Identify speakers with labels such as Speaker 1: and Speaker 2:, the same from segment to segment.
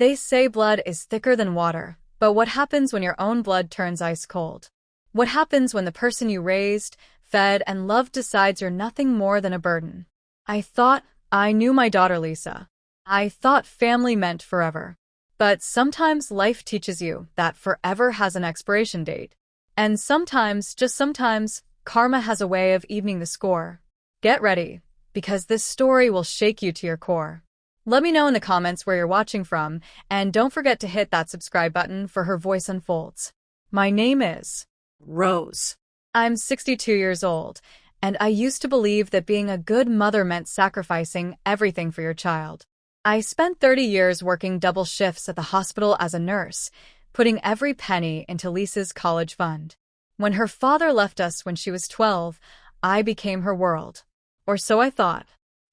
Speaker 1: They say blood is thicker than water, but what happens when your own blood turns ice cold? What happens when the person you raised, fed, and loved decides you're nothing more than a burden? I thought I knew my daughter Lisa. I thought family meant forever. But sometimes life teaches you that forever has an expiration date. And sometimes, just sometimes, karma has a way of evening the score. Get ready, because this story will shake you to your core. Let me know in the comments where you're watching from, and don't forget to hit that subscribe button for Her Voice Unfolds. My name is Rose. I'm 62 years old, and I used to believe that being a good mother meant sacrificing everything for your child. I spent 30 years working double shifts at the hospital as a nurse, putting every penny into Lisa's college fund. When her father left us when she was 12, I became her world. Or so I thought.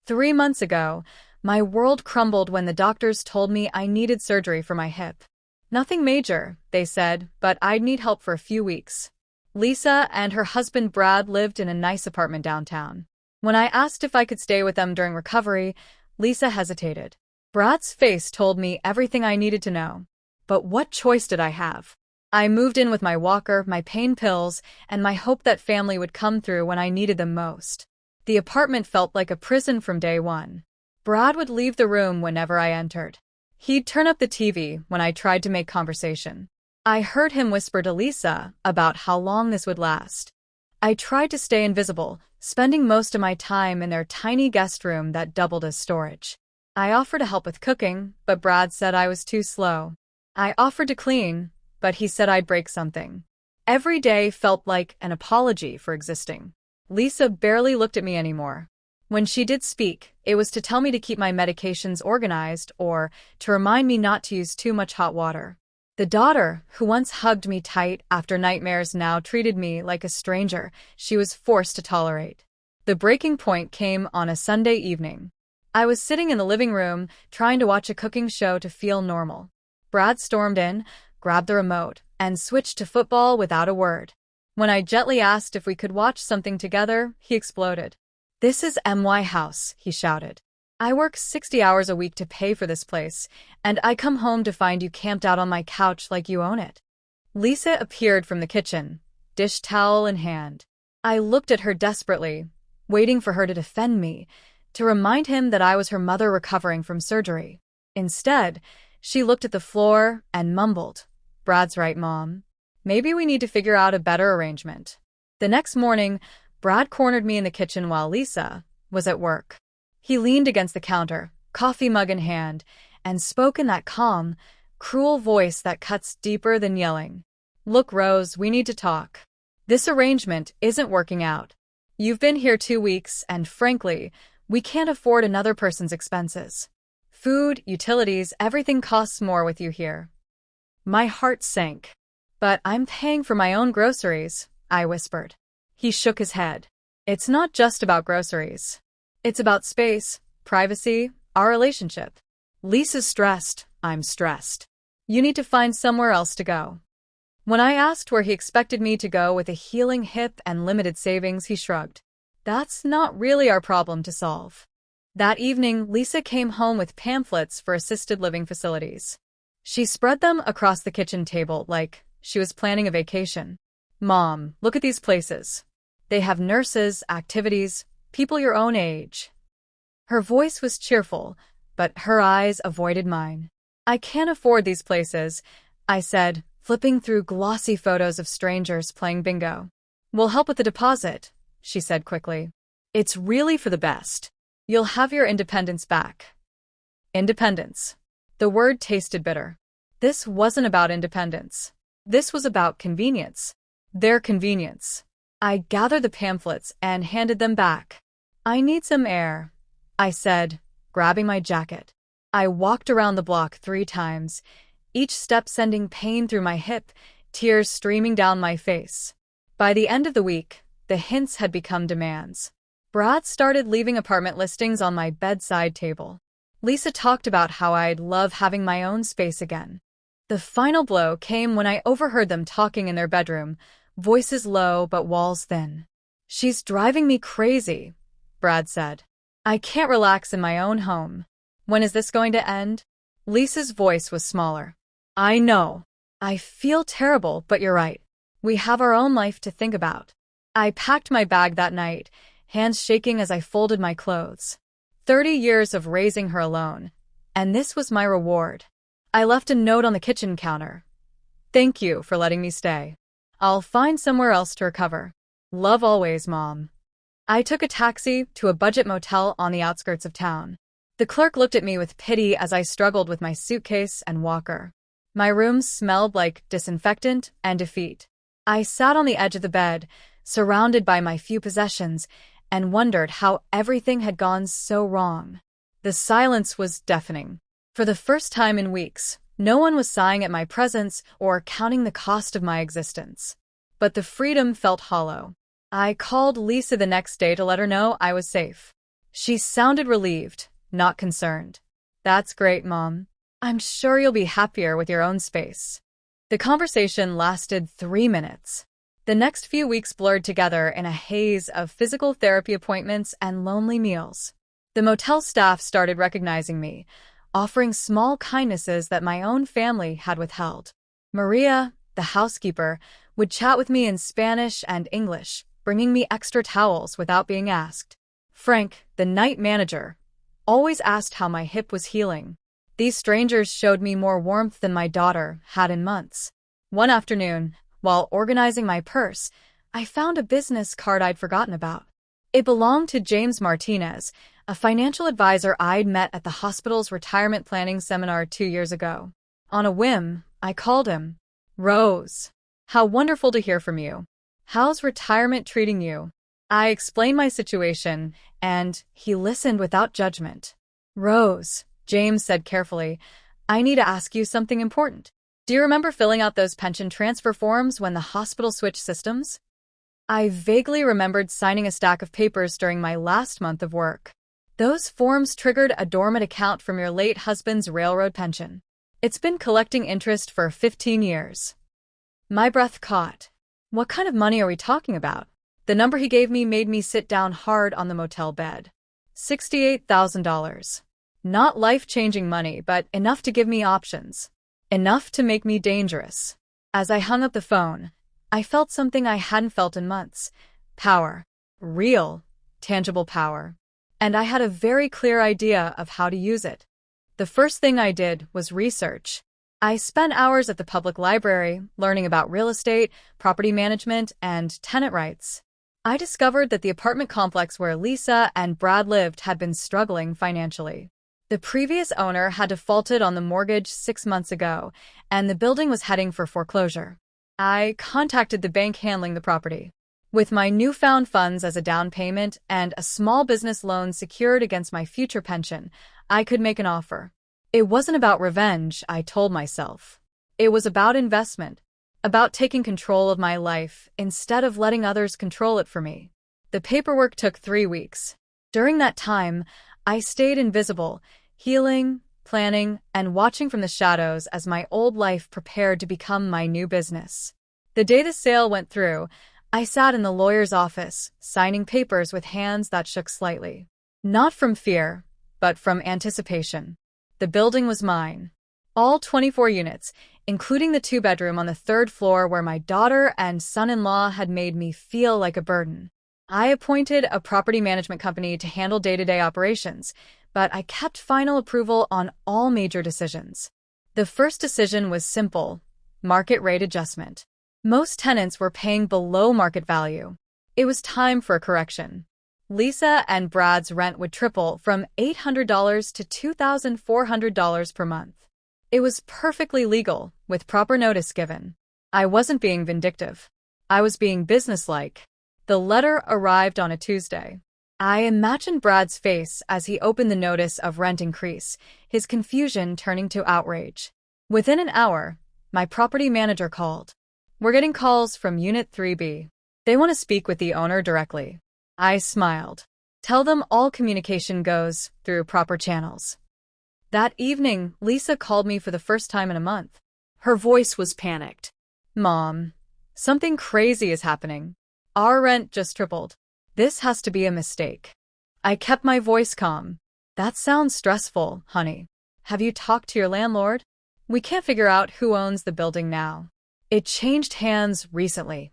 Speaker 1: 3 months ago, my world crumbled when the doctors told me I needed surgery for my hip. Nothing major, they said, but I'd need help for a few weeks. Lisa and her husband Brad lived in a nice apartment downtown. When I asked if I could stay with them during recovery, Lisa hesitated. Brad's face told me everything I needed to know. But what choice did I have? I moved in with my walker, my pain pills, and my hope that family would come through when I needed them most. The apartment felt like a prison from day one. Brad would leave the room whenever I entered. He'd turn up the TV when I tried to make conversation. I heard him whisper to Lisa about how long this would last. I tried to stay invisible, spending most of my time in their tiny guest room that doubled as storage. I offered to help with cooking, but Brad said I was too slow. I offered to clean, but he said I'd break something. Every day felt like an apology for existing. Lisa barely looked at me anymore. When she did speak, it was to tell me to keep my medications organized or to remind me not to use too much hot water. The daughter, who once hugged me tight after nightmares, now treated me like a stranger she was forced to tolerate. The breaking point came on a Sunday evening. I was sitting in the living room, trying to watch a cooking show to feel normal. Brad stormed in, grabbed the remote, and switched to football without a word. When I gently asked if we could watch something together, he exploded. "This is my house," he shouted. "I work 60 hours a week to pay for this place, and I come home to find you camped out on my couch like you own it." Lisa appeared from the kitchen, dish towel in hand. I looked at her desperately, waiting for her to defend me, to remind him that I was her mother recovering from surgery. Instead, she looked at the floor and mumbled, "Brad's right, Mom. Maybe we need to figure out a better arrangement." The next morning, Brad cornered me in the kitchen while Lisa was at work. He leaned against the counter, coffee mug in hand, and spoke in that calm, cruel voice that cuts deeper than yelling. "Look, Rose, we need to talk. This arrangement isn't working out. You've been here 2 weeks, and frankly, we can't afford another person's expenses. Food, utilities, everything costs more with you here." My heart sank. "But I'm paying for my own groceries," I whispered. He shook his head. "It's not just about groceries. It's about space, privacy, our relationship. Lisa's stressed, I'm stressed. You need to find somewhere else to go." When I asked where he expected me to go with a healing hip and limited savings, he shrugged. "That's not really our problem to solve." That evening, Lisa came home with pamphlets for assisted living facilities. She spread them across the kitchen table like she was planning a vacation. "Mom, look at these places. They have nurses, activities, people your own age." Her voice was cheerful, but her eyes avoided mine. "I can't afford these places," I said, flipping through glossy photos of strangers playing bingo. "We'll help with the deposit," she said quickly. "It's really for the best. You'll have your independence back." Independence. The word tasted bitter. This wasn't about independence. This was about convenience. Their convenience. I gathered the pamphlets and handed them back. "I need some air," I said, grabbing my jacket. I walked around the block 3 times, each step sending pain through my hip, tears streaming down my face. By the end of the week, the hints had become demands. Brad started leaving apartment listings on my bedside table. Lisa talked about how I'd love having my own space again. The final blow came when I overheard them talking in their bedroom, voices low but walls thin. "She's driving me crazy," Brad said. "I can't relax in my own home. When is this going to end?" Lisa's voice was smaller. I know. I feel terrible, but you're right. We have our own life to think about. I packed my bag that night, hands shaking as I folded my clothes. 30 years of raising her alone. And this was my reward. I left a note on the kitchen counter. Thank you for letting me stay. I'll find somewhere else to recover. Love always, Mom. I took a taxi to a budget motel on the outskirts of town. The clerk looked at me with pity as I struggled with my suitcase and walker. My room smelled like disinfectant and defeat. I sat on the edge of the bed, surrounded by my few possessions, and wondered how everything had gone so wrong. The silence was deafening. For the first time in weeks, no one was sighing at my presence or counting the cost of my existence. But the freedom felt hollow. I called Lisa the next day to let her know I was safe. She sounded relieved, not concerned. That's great, Mom. I'm sure you'll be happier with your own space. The conversation lasted 3 minutes. The next few weeks blurred together in a haze of physical therapy appointments and lonely meals. The motel staff started recognizing me, offering small kindnesses that my own family had withheld. Maria, the housekeeper, would chat with me in Spanish and English, bringing me extra towels without being asked. Frank, the night manager, always asked how my hip was healing. These strangers showed me more warmth than my daughter had in months. One afternoon, while organizing my purse, I found a business card I'd forgotten about. It belonged to James Martinez, a financial advisor I'd met at the hospital's retirement planning seminar 2 years ago. On a whim, I called him. Rose, how wonderful to hear from you. How's retirement treating you? I explained my situation, and he listened without judgment. Rose, James said carefully, I need to ask you something important. Do you remember filling out those pension transfer forms when the hospital switched systems? I vaguely remembered signing a stack of papers during my last month of work. Those forms triggered a dormant account from your late husband's railroad pension. It's been collecting interest for 15 years. My breath caught. What kind of money are we talking about? The number he gave me made me sit down hard on the motel bed. $68,000. Not life-changing money, but enough to give me options. Enough to make me dangerous. As I hung up the phone, I felt something I hadn't felt in months. Power. Real, tangible power. And I had a very clear idea of how to use it. The first thing I did was research. I spent hours at the public library learning about real estate, property management, and tenant rights. I discovered that the apartment complex where Lisa and Brad lived had been struggling financially. The previous owner had defaulted on the mortgage 6 months ago, and the building was heading for foreclosure. I contacted the bank handling the property. With my newfound funds as a down payment and a small business loan secured against my future pension, I could make an offer. It wasn't about revenge, I told myself. It was about investment, about taking control of my life instead of letting others control it for me. The paperwork took 3 weeks. During that time, I stayed invisible, healing, planning, and watching from the shadows as my old life prepared to become my new business. The day the sale went through, I sat in the lawyer's office, signing papers with hands that shook slightly. Not from fear, but from anticipation. The building was mine. All 24 units, including the 2-bedroom on the 3rd floor where my daughter and son-in-law had made me feel like a burden. I appointed a property management company to handle day-to-day operations, but I kept final approval on all major decisions. The first decision was simple: market rate adjustment. Most tenants were paying below market value. It was time for a correction. Lisa and Brad's rent would triple from $800 to $2,400 per month. It was perfectly legal, with proper notice given. I wasn't being vindictive. I was being businesslike. The letter arrived on a Tuesday. I imagined Brad's face as he opened the notice of rent increase, his confusion turning to outrage. Within an hour, my property manager called. We're getting calls from Unit 3B. They want to speak with the owner directly. I smiled. Tell them all communication goes through proper channels. That evening, Lisa called me for the first time in a month. Her voice was panicked. Mom, something crazy is happening. Our rent just tripled. This has to be a mistake. I kept my voice calm. That sounds stressful, honey. Have you talked to your landlord? We can't figure out who owns the building now. It changed hands recently.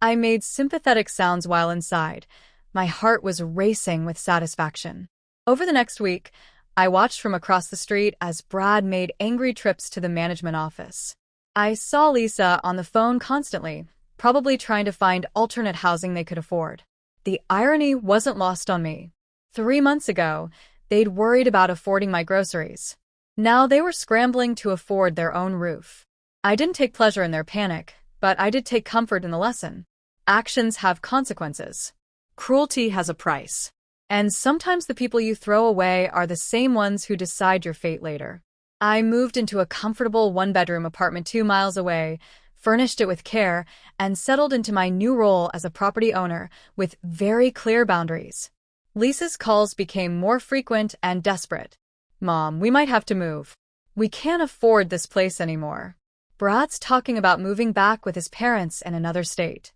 Speaker 1: I made sympathetic sounds while inside. My heart was racing with satisfaction. Over the next week, I watched from across the street as Brad made angry trips to the management office. I saw Lisa on the phone constantly, probably trying to find alternate housing they could afford. The irony wasn't lost on me. 3 months ago, they'd worried about affording my groceries. Now they were scrambling to afford their own roof. I didn't take pleasure in their panic, but I did take comfort in the lesson. Actions have consequences. Cruelty has a price. And sometimes the people you throw away are the same ones who decide your fate later. I moved into a comfortable one-bedroom apartment 2 miles away, furnished it with care, and settled into my new role as a property owner with very clear boundaries. Lisa's calls became more frequent and desperate. Mom, we might have to move. We can't afford this place anymore. Brad's talking about moving back with his parents in another state.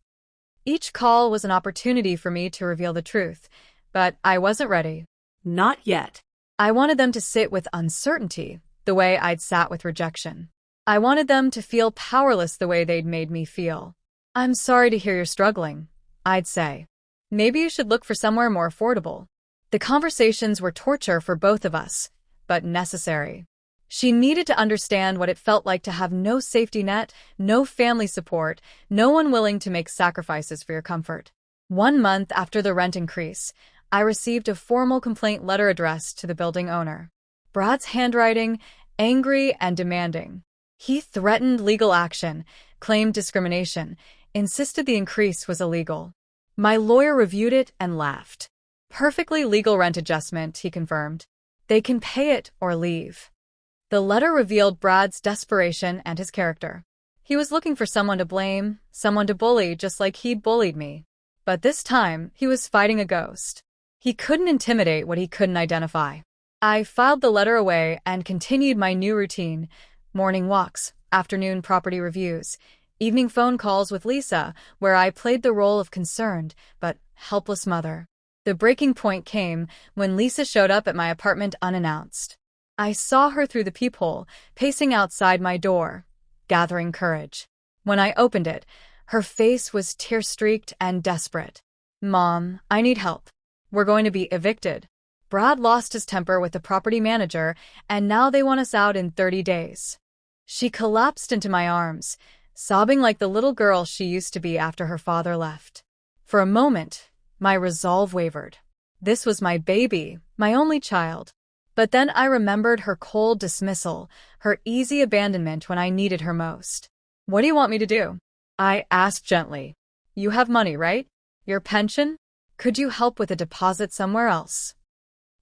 Speaker 1: Each call was an opportunity for me to reveal the truth, but I wasn't ready.
Speaker 2: Not yet.
Speaker 1: I wanted them to sit with uncertainty, the way I'd sat with rejection. I wanted them to feel powerless the way they'd made me feel. I'm sorry to hear you're struggling, I'd say. Maybe you should look for somewhere more affordable. The conversations were torture for both of us, but necessary. She needed to understand what it felt like to have no safety net, no family support, no one willing to make sacrifices for your comfort. 1 month after the rent increase, I received a formal complaint letter addressed to the building owner. Brad's handwriting, angry and demanding. He threatened legal action, claimed discrimination, insisted the increase was illegal. My lawyer reviewed it and laughed. Perfectly legal rent adjustment, he confirmed. They can pay it or leave. The letter revealed Brad's desperation and his character. He was looking for someone to blame, someone to bully just like he'd bullied me. But this time, he was fighting a ghost. He couldn't intimidate what he couldn't identify. I filed the letter away and continued my new routine: morning walks, afternoon property reviews, evening phone calls with Lisa, where I played the role of concerned but helpless mother. The breaking point came when Lisa showed up at my apartment unannounced. I saw her through the peephole, pacing outside my door, gathering courage. When I opened it, her face was tear-streaked and desperate. Mom, I need help. We're going to be evicted. Brad lost his temper with the property manager, and now they want us out in 30 days. She collapsed into my arms, sobbing like the little girl she used to be after her father left. For a moment, my resolve wavered. This was my baby, my only child. But then I remembered her cold dismissal, her easy abandonment when I needed her most. What do you want me to do? I asked gently. You have money, right? Your pension? Could you help with a deposit somewhere else?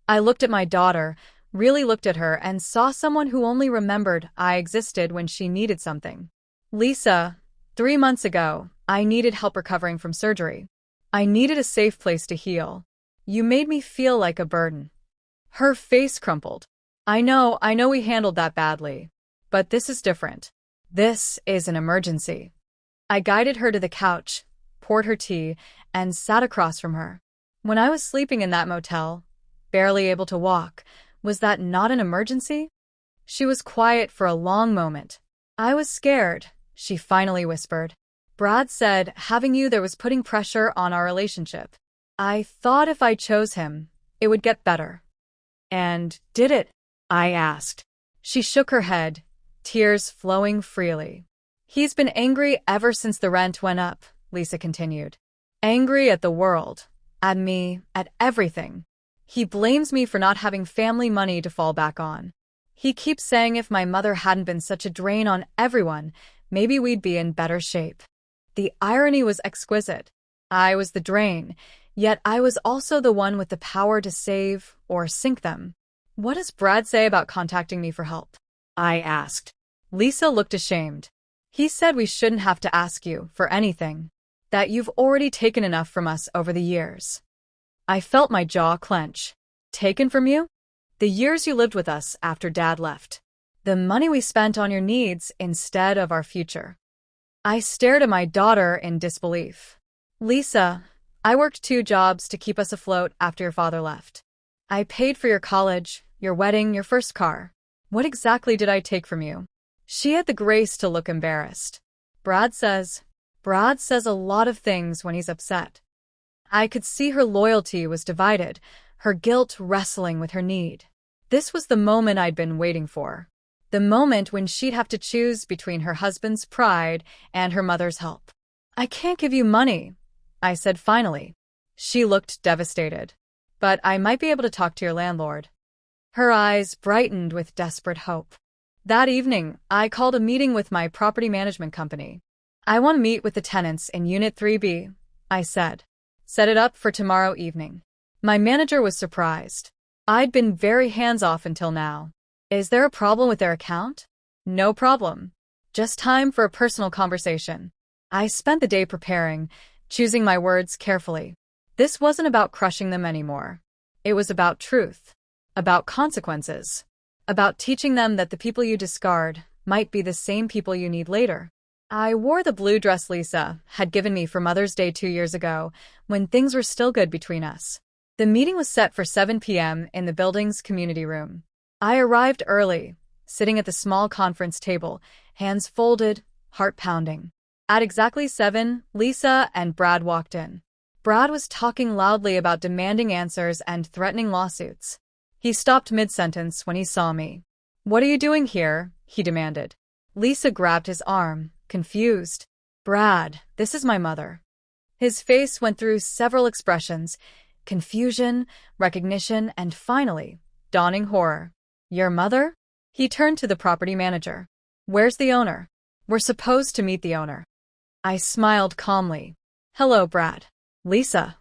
Speaker 1: I looked at my daughter, really looked at her, and saw someone who only remembered I existed when she needed something. Lisa, 3 months ago, I needed help recovering from surgery. I needed a safe place to heal. You made me feel like a burden. Her face crumpled. I know we handled that badly. But this is different. This is an emergency. I guided her to the couch, poured her tea, and sat across from her. When I was sleeping in that motel, barely able to walk, was that not an emergency? She was quiet for a long moment. I was scared, she finally whispered. Brad said having you there was putting pressure on our relationship. I thought if I chose him, it would get better. And did it? I asked. She shook her head, tears flowing freely. He's been angry ever since the rent went up, Lisa continued. Angry at the world, at me, at everything. He blames me for not having family money to fall back on. He keeps saying if my mother hadn't been such a drain on everyone, maybe we'd be in better shape. The irony was exquisite. I was the drain, yet I was also the one with the power to save or sink them. What does Brad say about contacting me for help? I asked. Lisa looked ashamed. He said we shouldn't have to ask you for anything, that you've already taken enough from us over the years. I felt my jaw clench. Taken from you? The years you lived with us after Dad left. The money we spent on your needs instead of our future. I stared at my daughter in disbelief. Lisa, I worked 2 jobs to keep us afloat after your father left. I paid for your college, your wedding, your first car. What exactly did I take from you? She had the grace to look embarrassed. Brad says. Brad says a lot of things when he's upset. I could see her loyalty was divided, her guilt wrestling with her need. This was the moment I'd been waiting for. The moment when she'd have to choose between her husband's pride and her mother's help. I can't give you money, I said finally. She looked devastated. But I might be able to talk to your landlord. Her eyes brightened with desperate hope. That evening, I called a meeting with my property management company. I want to meet with the tenants in Unit 3B, I said. Set it up for tomorrow evening. My manager was surprised. I'd been very hands-off until now. Is there a problem with their account? No problem. Just time for a personal conversation. I spent the day preparing, choosing my words carefully. This wasn't about crushing them anymore. It was about truth, about consequences, about teaching them that the people you discard might be the same people you need later. I wore the blue dress Lisa had given me for Mother's Day 2 years ago, when things were still good between us. The meeting was set for 7 p.m. in the building's community room. I arrived early, sitting at the small conference table, hands folded, heart pounding. At exactly 7, Lisa and Brad walked in. Brad was talking loudly about demanding answers and threatening lawsuits. He stopped mid-sentence when he saw me. What are you doing here? He demanded. Lisa grabbed his arm, confused. Brad, this is my mother. His face went through several expressions, confusion, recognition, and finally, dawning horror. Your mother? He turned to the property manager. Where's the owner? We're supposed to meet the owner. I smiled calmly. Hello, Brad. Lisa.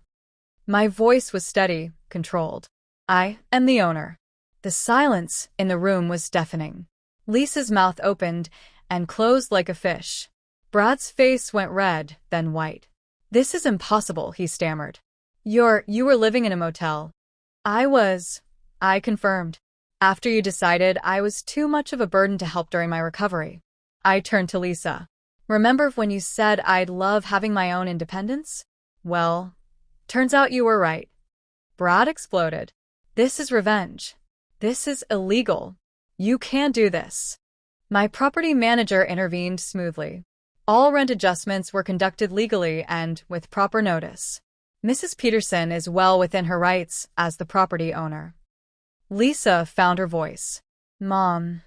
Speaker 1: My voice was steady, controlled. I am the owner. The silence in the room was deafening. Lisa's mouth opened and closed like a fish. Brad's face went red, then white. This is impossible, he stammered. You were living in a motel. I confirmed. After you decided I was too much of a burden to help during my recovery. I turned to Lisa. Remember when you said I'd love having my own independence? Well, turns out you were right. Brad exploded. This is revenge. This is illegal. You can't do this. My property manager intervened smoothly. All rent adjustments were conducted legally and with proper notice. Mrs. Peterson is well within her rights as the property owner. Lisa found her voice. Mom,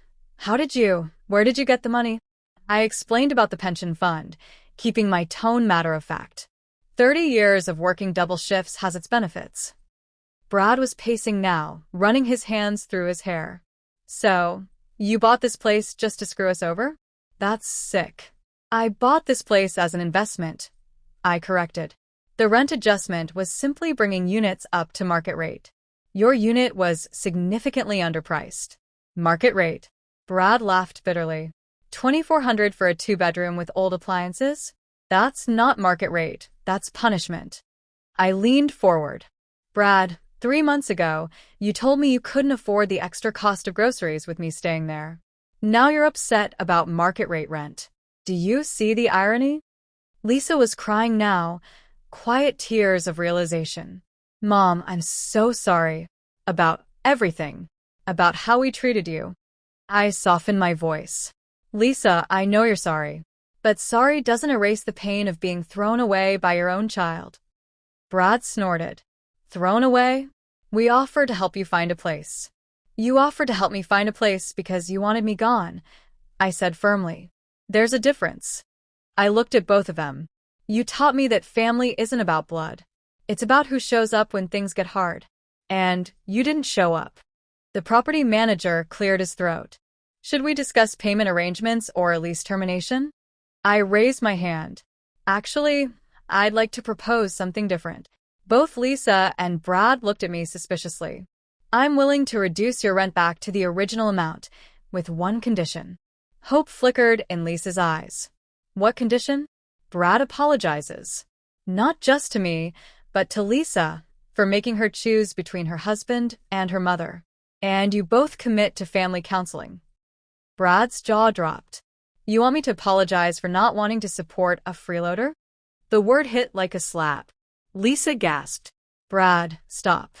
Speaker 1: where did you get the money? I explained about the pension fund, keeping my tone matter-of-fact. 30 years of working double shifts has its benefits. Brad was pacing now, running his hands through his hair. So, you bought this place just to screw us over? That's sick. I bought this place as an investment, I corrected. The rent adjustment was simply bringing units up to market rate. Your unit was significantly underpriced. Market rate. Brad laughed bitterly. $2,400 for a 2-bedroom with old appliances? That's not market rate, that's punishment. I leaned forward. Brad, 3 months ago, you told me you couldn't afford the extra cost of groceries with me staying there. Now you're upset about market rate rent. Do you see the irony? Lisa was crying now, quiet tears of realization. Mom, I'm so sorry. About everything. About how we treated you. I softened my voice. Lisa, I know you're sorry. But sorry doesn't erase the pain of being thrown away by your own child. Brad snorted. Thrown away? We offered to help you find a place. You offered to help me find a place because you wanted me gone, I said firmly. There's a difference. I looked at both of them. You taught me that family isn't about blood. It's about who shows up when things get hard. And you didn't show up. The property manager cleared his throat. Should we discuss payment arrangements or lease termination? I raised my hand. Actually, I'd like to propose something different. Both Lisa and Brad looked at me suspiciously. I'm willing to reduce your rent back to the original amount, with one condition. Hope flickered in Lisa's eyes. What condition? Brad apologizes. Not just to me, but to Lisa, for making her choose between her husband and her mother. And you both commit to family counseling. Brad's jaw dropped. You want me to apologize for not wanting to support a freeloader? The word hit like a slap. Lisa gasped. Brad, stop.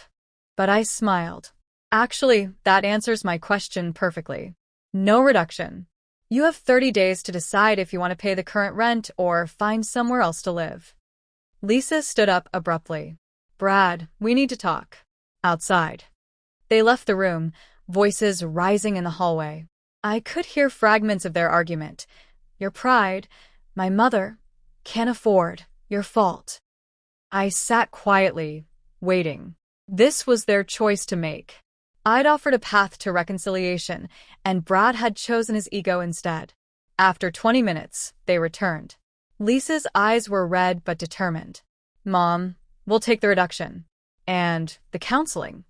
Speaker 1: But I smiled. Actually, that answers my question perfectly. No reduction. You have 30 days to decide if you want to pay the current rent or find somewhere else to live. Lisa stood up abruptly. Brad, we need to talk. Outside. They left the room, voices rising in the hallway. I could hear fragments of their argument. Your pride, my mother, can't afford, your fault. I sat quietly, waiting. This was their choice to make. I'd offered a path to reconciliation, and Brad had chosen his ego instead. After 20 minutes, they returned. Lisa's eyes were red but determined. Mom, we'll take the reduction. And the counseling.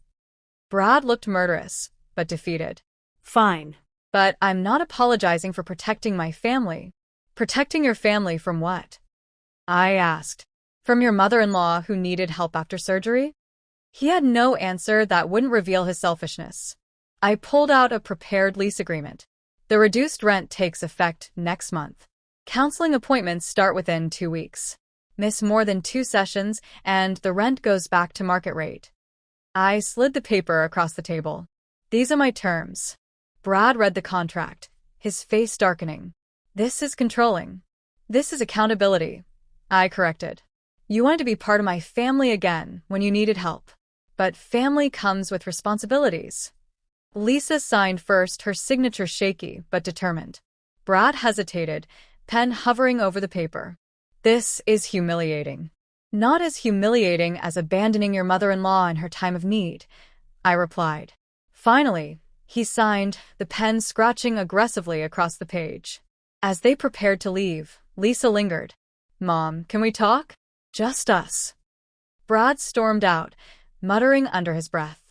Speaker 1: Brad looked murderous, but defeated.
Speaker 2: Fine.
Speaker 1: But I'm not apologizing for protecting my family. Protecting your family from what? I asked. From your mother-in-law who needed help after surgery? He had no answer that wouldn't reveal his selfishness. I pulled out a prepared lease agreement. The reduced rent takes effect next month. Counseling appointments start within 2 weeks. Miss more than 2 sessions, and the rent goes back to market rate. I slid the paper across the table. These are my terms. Brad read the contract, his face darkening. This is controlling. This is accountability. I corrected. You wanted to be part of my family again when you needed help. But family comes with responsibilities. Lisa signed first, her signature shaky but determined. Brad hesitated, pen hovering over the paper. This is humiliating. Not as humiliating as abandoning your mother-in-law in her time of need, I replied. Finally, he signed, the pen scratching aggressively across the page. As they prepared to leave, Lisa lingered. Mom, can we talk? Just us. Brad stormed out, muttering under his breath.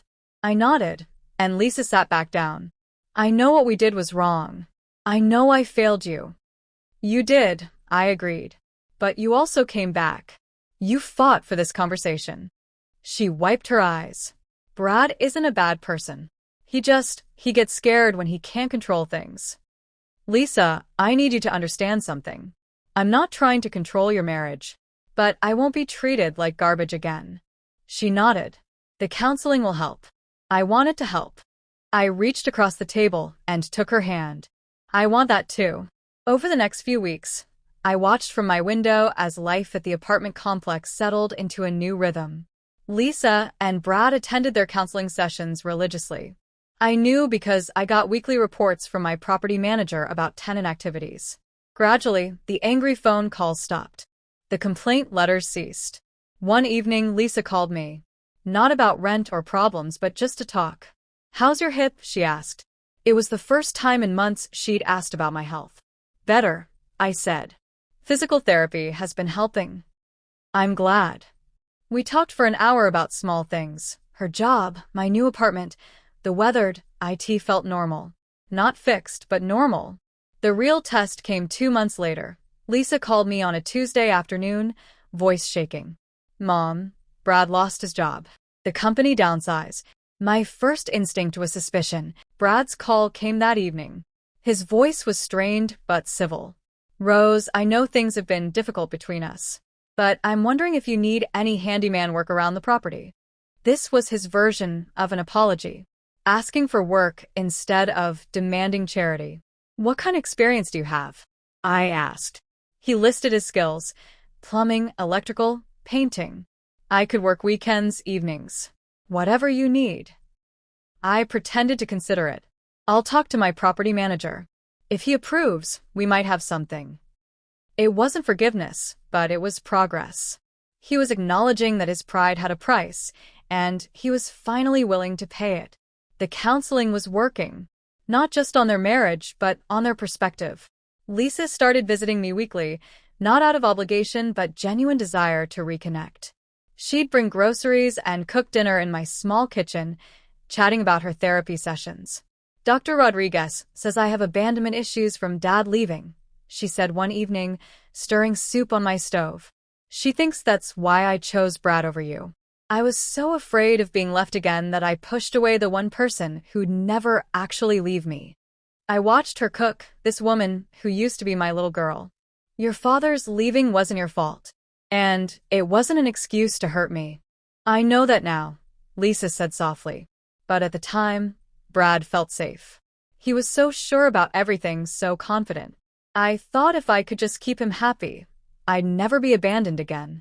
Speaker 1: I nodded, and Lisa sat back down. I know what we did was wrong. I know I failed you. You did, I agreed. But you also came back. You fought for this conversation. She wiped her eyes. Brad isn't a bad person. He gets scared when he can't control things. Lisa, I need you to understand something. I'm not trying to control your marriage, but I won't be treated like garbage again. She nodded. The counseling will help. I wanted to help. I reached across the table and took her hand. I want that too. Over the next few weeks, I watched from my window as life at the apartment complex settled into a new rhythm. Lisa and Brad attended their counseling sessions religiously. I knew because I got weekly reports from my property manager about tenant activities. Gradually, the angry phone calls stopped. The complaint letters ceased. One evening, Lisa called me. Not about rent or problems, but just to talk. How's your hip? She asked. It was the first time in months she'd asked about my health. Better, I said. Physical therapy has been helping. I'm glad. We talked for an hour about small things. Her job, my new apartment, the weathered, it felt normal. Not fixed, but normal. The real test came 2 months later. Lisa called me on a Tuesday afternoon, voice shaking. Mom, Brad lost his job. The company downsized. My first instinct was suspicion. Brad's call came that evening. His voice was strained but civil. Rose, I know things have been difficult between us, but I'm wondering if you need any handyman work around the property. This was his version of an apology, asking for work instead of demanding charity. What kind of experience do you have? I asked. He listed his skills: plumbing, electrical, painting. I could work weekends, evenings. Whatever you need. I pretended to consider it. I'll talk to my property manager. If he approves, we might have something. It wasn't forgiveness, but it was progress. He was acknowledging that his pride had a price, and he was finally willing to pay it. The counseling was working, not just on their marriage, but on their perspective. Lisa started visiting me weekly, not out of obligation, but genuine desire to reconnect. She'd bring groceries and cook dinner in my small kitchen, chatting about her therapy sessions. Dr. Rodriguez says I have abandonment issues from Dad leaving, she said one evening, stirring soup on my stove. She thinks that's why I chose Brad over you. I was so afraid of being left again that I pushed away the one person who'd never actually leave me. I watched her cook, this woman who used to be my little girl. Your father's leaving wasn't your fault. And it wasn't an excuse to hurt me. I know that now, Lisa said softly. But at the time, Brad felt safe. He was so sure about everything, so confident. I thought if I could just keep him happy, I'd never be abandoned again.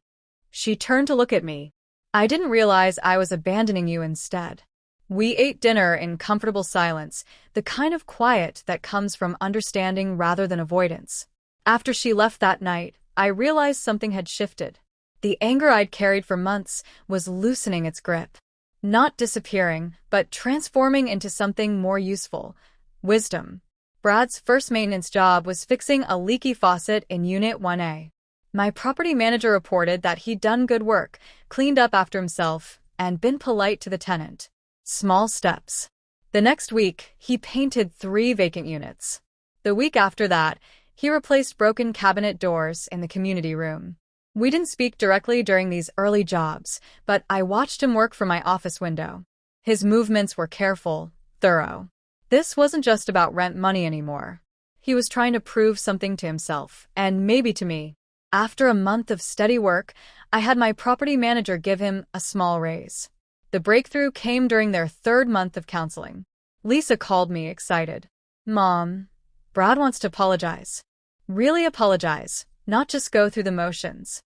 Speaker 1: She turned to look at me. I didn't realize I was abandoning you instead. We ate dinner in comfortable silence, the kind of quiet that comes from understanding rather than avoidance. After she left that night, I realized something had shifted. The anger I'd carried for months was loosening its grip. Not disappearing, but transforming into something more useful. Wisdom. Brad's first maintenance job was fixing a leaky faucet in Unit 1A. My property manager reported that he'd done good work, cleaned up after himself, and been polite to the tenant. Small steps. The next week, he painted 3 vacant units. The week after that, he replaced broken cabinet doors in the community room. We didn't speak directly during these early jobs, but I watched him work from my office window. His movements were careful, thorough. This wasn't just about rent money anymore. He was trying to prove something to himself, and maybe to me. After a month of steady work, I had my property manager give him a small raise. The breakthrough came during their 3rd month of counseling. Lisa called me, excited. "Mom, Brad wants to apologize. Really apologize, not just go through the motions."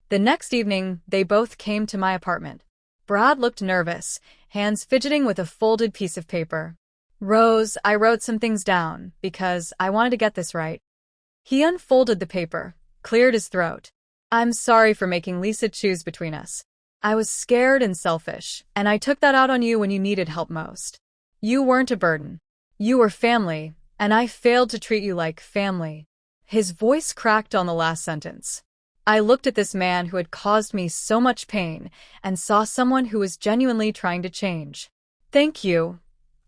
Speaker 1: The next evening, they both came to my apartment. Brad looked nervous, hands fidgeting with a folded piece of paper. "Rose, I wrote some things down, because I wanted to get this right." He unfolded the paper, cleared his throat. "I'm sorry for making Lisa choose between us. I was scared and selfish, and I took that out on you when you needed help most. You weren't a burden. You were family, and I failed to treat you like family." His voice cracked on the last sentence. I looked at this man who had caused me so much pain and saw someone who was genuinely trying to change. "Thank you,"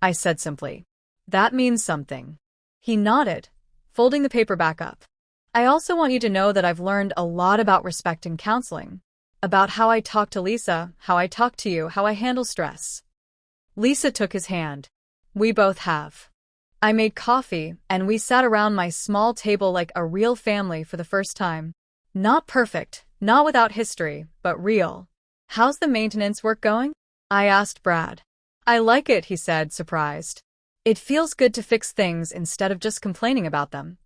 Speaker 1: I said simply. "That means something." He nodded, folding the paper back up. "I also want you to know that I've learned a lot about respect in counseling. About how I talk to Lisa, how I talk to you, how I handle stress." Lisa took his hand. "We both have." I made coffee, and we sat around my small table like a real family for the first time. Not perfect, not without history, but real. "How's the maintenance work going?" I asked Brad. "I like it," he said, surprised. "It feels good to fix things instead of just complaining about them."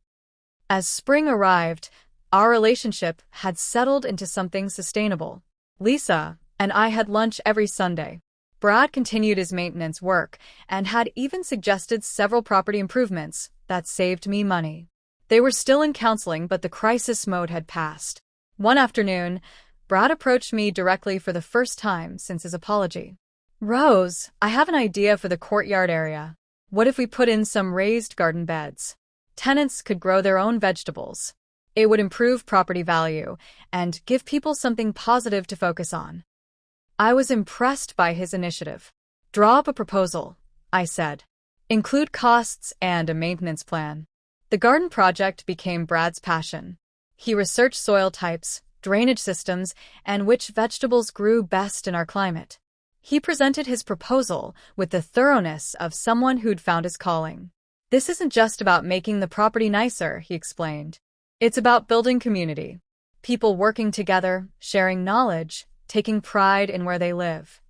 Speaker 1: As spring arrived, our relationship had settled into something sustainable. Lisa and I had lunch every Sunday. Brad continued his maintenance work and had even suggested several property improvements that saved me money. They were still in counseling, but the crisis mode had passed. One afternoon, Brad approached me directly for the first time since his apology. "Rose, I have an idea for the courtyard area. What if we put in some raised garden beds? Tenants could grow their own vegetables. It would improve property value and give people something positive to focus on." I was impressed by his initiative. "Draw up a proposal," I said. "Include costs and a maintenance plan." The garden project became Brad's passion. He researched soil types, drainage systems, and which vegetables grew best in our climate. He presented his proposal with the thoroughness of someone who'd found his calling. "This isn't just about making the property nicer," he explained. "It's about building community. People working together, sharing knowledge, taking pride in where they live."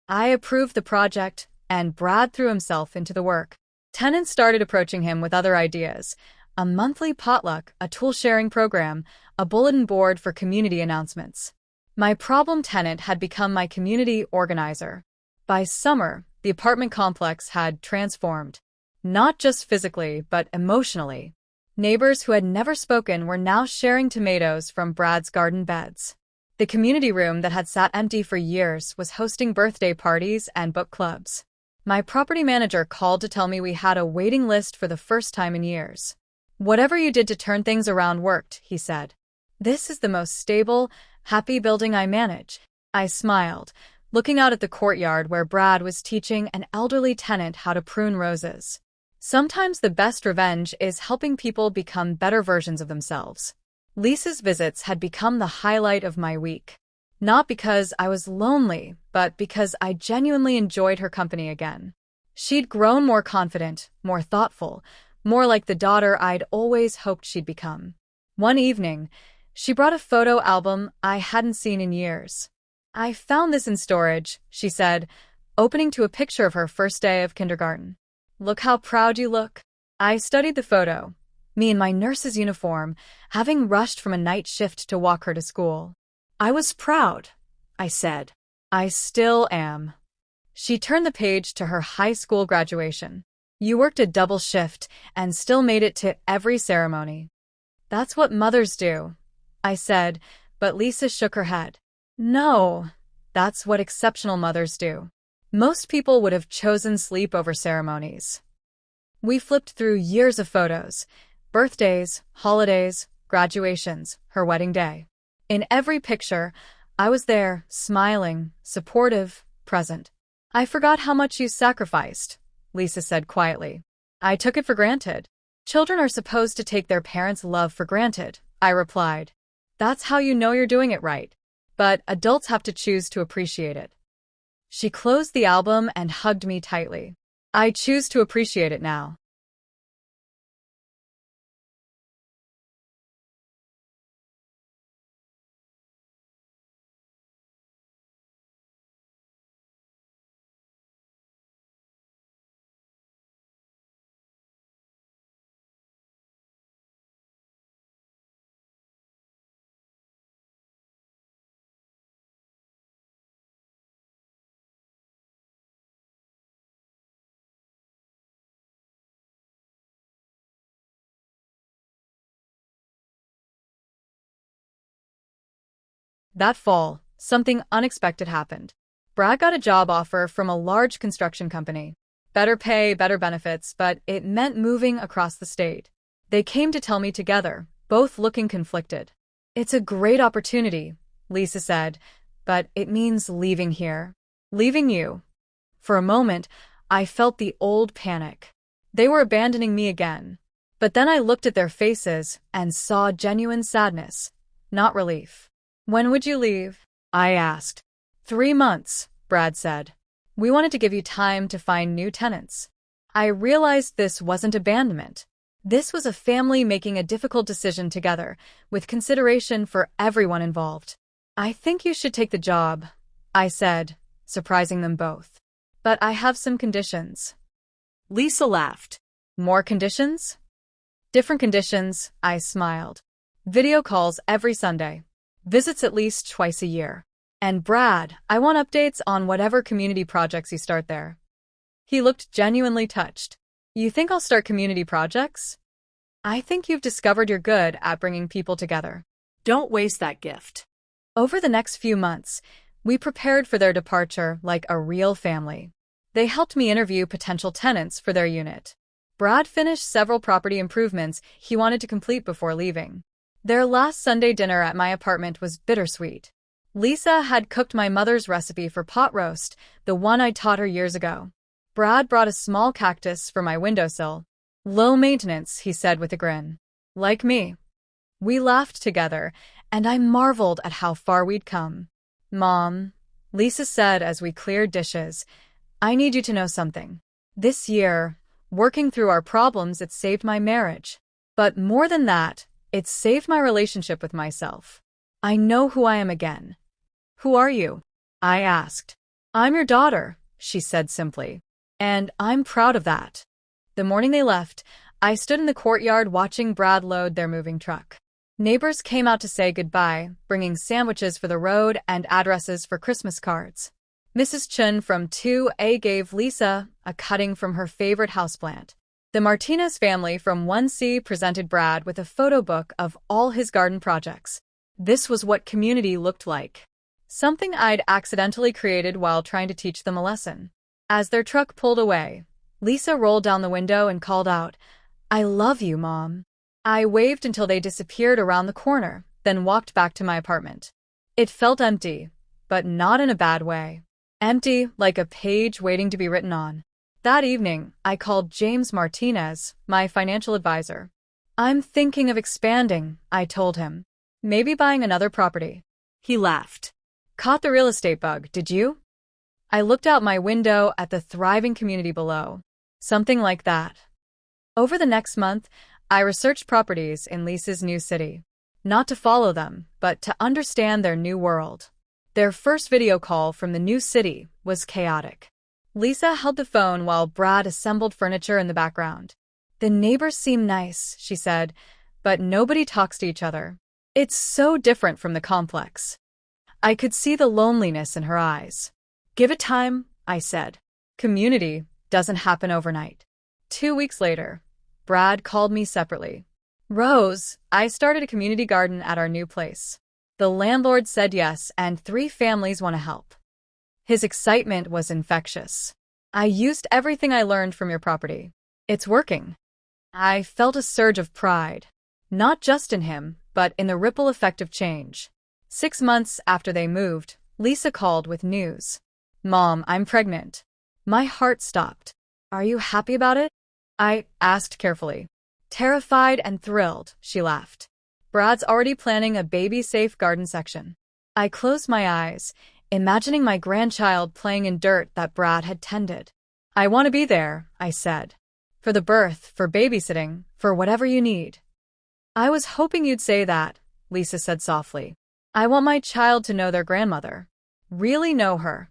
Speaker 1: I approved the project, and Brad threw himself into the work. Tenants started approaching him with other ideas: a monthly potluck, a tool-sharing program, a bulletin board for community announcements. My problem tenant had become my community organizer. By summer, the apartment complex had transformed. Not just physically, but emotionally. Neighbors who had never spoken were now sharing tomatoes from Brad's garden beds. The community room that had sat empty for years was hosting birthday parties and book clubs. My property manager called to tell me we had a waiting list for the first time in years. "Whatever you did to turn things around worked," he said. "This is the most stable, happy building I manage." I smiled, looking out at the courtyard where Brad was teaching an elderly tenant how to prune roses. Sometimes the best revenge is helping people become better versions of themselves. Lisa's visits had become the highlight of my week. Not because I was lonely, but because I genuinely enjoyed her company again. She'd grown more confident, more thoughtful, more like the daughter I'd always hoped she'd become. One evening, she brought a photo album I hadn't seen in years. "I found this in storage," she said, opening to a picture of her first day of kindergarten. "Look how proud you look." I studied the photo, me in my nurse's uniform, having rushed from a night shift to walk her to school. "I was proud," I said. "I still am." She turned the page to her high school graduation. "You worked a double shift and still made it to every ceremony." "That's what mothers do," I said, but Lisa shook her head. "No, that's what exceptional mothers do. Most people would have chosen sleep over ceremonies." We flipped through years of photos, birthdays, holidays, graduations, her wedding day. In every picture, I was there, smiling, supportive, present. "I forgot how much you sacrificed," Lisa said quietly. "I took it for granted." "Children are supposed to take their parents' love for granted," I replied. "That's how you know you're doing it right. But adults have to choose to appreciate it." She closed the album and hugged me tightly. "I choose to appreciate it now." That fall, something unexpected happened. Brad got a job offer from a large construction company. Better pay, better benefits, but it meant moving across the state. They came to tell me together, both looking conflicted. "It's a great opportunity," Lisa said, "but it means leaving here. Leaving you." For a moment, I felt the old panic. They were abandoning me again. But then I looked at their faces and saw genuine sadness, not relief. "When would you leave?" I asked. 3 months, Brad said. "We wanted to give you time to find new tenants." I realized this wasn't abandonment. This was a family making a difficult decision together, with consideration for everyone involved. "I think you should take the job," I said, surprising them both. "But I have some conditions." Lisa laughed. "More conditions?" "Different conditions," I smiled. "Video calls every Sunday. Visits at least twice a year. And Brad, I want updates on whatever community projects you start there." He looked genuinely touched. "You think I'll start community projects?" "I think you've discovered you're good at bringing people together. Don't waste that gift." Over the next few months, we prepared for their departure like a real family. They helped me interview potential tenants for their unit. Brad finished several property improvements he wanted to complete before leaving. Their last Sunday dinner at my apartment was bittersweet. Lisa had cooked my mother's recipe for pot roast, the one I taught her years ago. Brad brought a small cactus for my windowsill. "Low maintenance," he said with a grin. "Like me." We laughed together, and I marveled at how far we'd come. "Mom," Lisa said as we cleared dishes, "I need you to know something. This year, working through our problems, it saved my marriage. But more than that, it saved my relationship with myself. I know who I am again." "Who are you?" I asked. "I'm your daughter," she said simply. "And I'm proud of that." The morning they left, I stood in the courtyard watching Brad load their moving truck. Neighbors came out to say goodbye, bringing sandwiches for the road and addresses for Christmas cards. Mrs. Chun from 2A gave Lisa a cutting from her favorite houseplant. The Martinez family from 1C presented Brad with a photo book of all his garden projects. This was what community looked like. Something I'd accidentally created while trying to teach them a lesson. As their truck pulled away, Lisa rolled down the window and called out, "I love you, Mom." I waved until they disappeared around the corner, then walked back to my apartment. It felt empty, but not in a bad way. Empty, like a page waiting to be written on. That evening, I called James Martinez, my financial advisor. "I'm thinking of expanding," I told him. "Maybe buying another property." He laughed. "Caught the real estate bug, did you?" I looked out my window at the thriving community below. Something like that. Over the next month, I researched properties in Lisa's new city. Not to follow them, but to understand their new world. Their first video call from the new city was chaotic. Lisa held the phone while Brad assembled furniture in the background. The neighbors seem nice, she said, but nobody talks to each other. It's so different from the complex. I could see the loneliness in her eyes. Give it time, I said. Community doesn't happen overnight. 2 weeks later, Brad called me separately. Rose, I started a community garden at our new place. The landlord said yes, and 3 families want to help. His excitement was infectious. I used everything I learned from your property. It's working. I felt a surge of pride, not just in him, but in the ripple effect of change. 6 months after they moved, Lisa called with news. Mom, I'm pregnant. My heart stopped. Are you happy about it? I asked carefully. Terrified and thrilled, she laughed. Brad's already planning a baby-safe garden section. I closed my eyes, imagining my grandchild playing in dirt that Brad had tended. I want to be there, I said. For the birth, for babysitting, for whatever you need. I was hoping you'd say that, Lisa said softly. I want my child to know their grandmother. Really know her.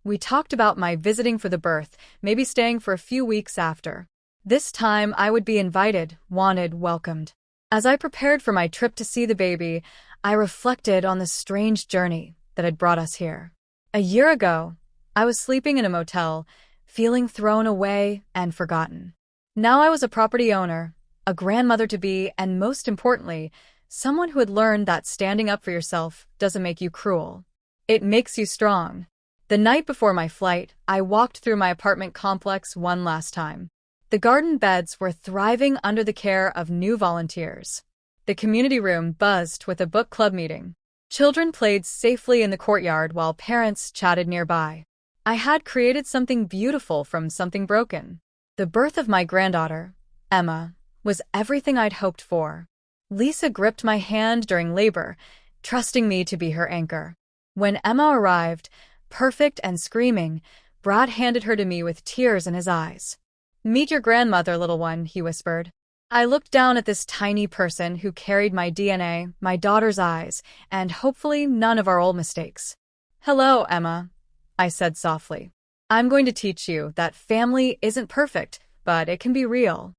Speaker 1: We talked about my visiting for the birth, maybe staying for a few weeks after. This time I would be invited, wanted, welcomed. As I prepared for my trip to see the baby, I reflected on the strange journey that had brought us here. A year ago, I was sleeping in a motel, feeling thrown away and forgotten. Now I was a property owner, a grandmother-to-be, and most importantly, someone who had learned that standing up for yourself doesn't make you cruel. It makes you strong. The night before my flight, I walked through my apartment complex one last time. The garden beds were thriving under the care of new volunteers. The community room buzzed with a book club meeting. Children played safely in the courtyard while parents chatted nearby. I had created something beautiful from something broken. The birth of my granddaughter, Emma, was everything I'd hoped for. Lisa gripped my hand during labor, trusting me to be her anchor. When Emma arrived, perfect and screaming, Brad handed her to me with tears in his eyes. Meet your grandmother, little one, he whispered. I looked down at this tiny person who carried my DNA, my daughter's eyes, and hopefully none of our old mistakes. Hello, Emma, I said softly. I'm going to teach you that family isn't perfect, but it can be real.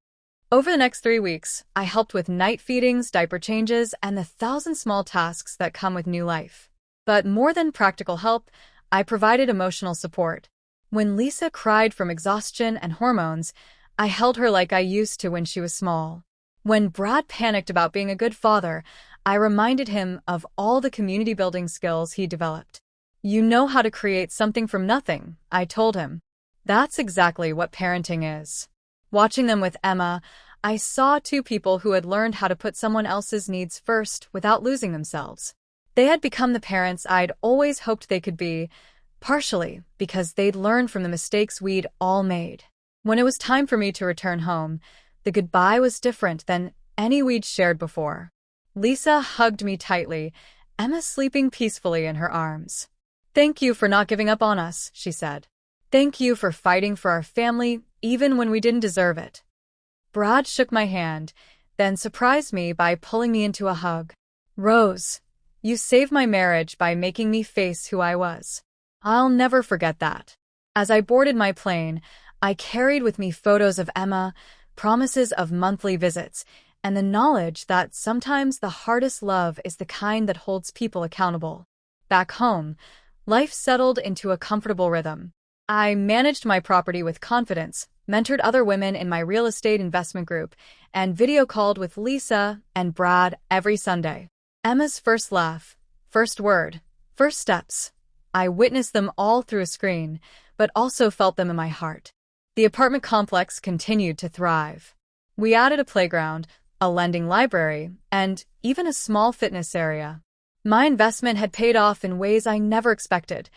Speaker 1: Over the next 3 weeks, I helped with night feedings, diaper changes, and the 1,000 small tasks that come with new life. But more than practical help, I provided emotional support. When Lisa cried from exhaustion and hormones, I held her like I used to when she was small. When Brad panicked about being a good father, I reminded him of all the community-building skills he developed. You know how to create something from nothing, I told him. That's exactly what parenting is. Watching them with Emma, I saw 2 people who had learned how to put someone else's needs first without losing themselves. They had become the parents I'd always hoped they could be, partially because they'd learned from the mistakes we'd all made. When it was time for me to return home, the goodbye was different than any we'd shared before. Lisa hugged me tightly, Emma sleeping peacefully in her arms. Thank you for not giving up on us, she said. Thank you for fighting for our family, even when we didn't deserve it. Brad shook my hand, then surprised me by pulling me into a hug. Rose, you saved my marriage by making me face who I was. I'll never forget that. As I boarded my plane, I carried with me photos of Emma, promises of monthly visits, and the knowledge that sometimes the hardest love is the kind that holds people accountable. Back home, life settled into a comfortable rhythm. I managed my property with confidence, mentored other women in my real estate investment group, and video called with Lisa and Brad every Sunday. Emma's first laugh, first word, first steps. I witnessed them all through a screen, but also felt them in my heart. The apartment complex continued to thrive. We added a playground, a lending library, and even a small fitness area. My investment had paid off in ways I never expected,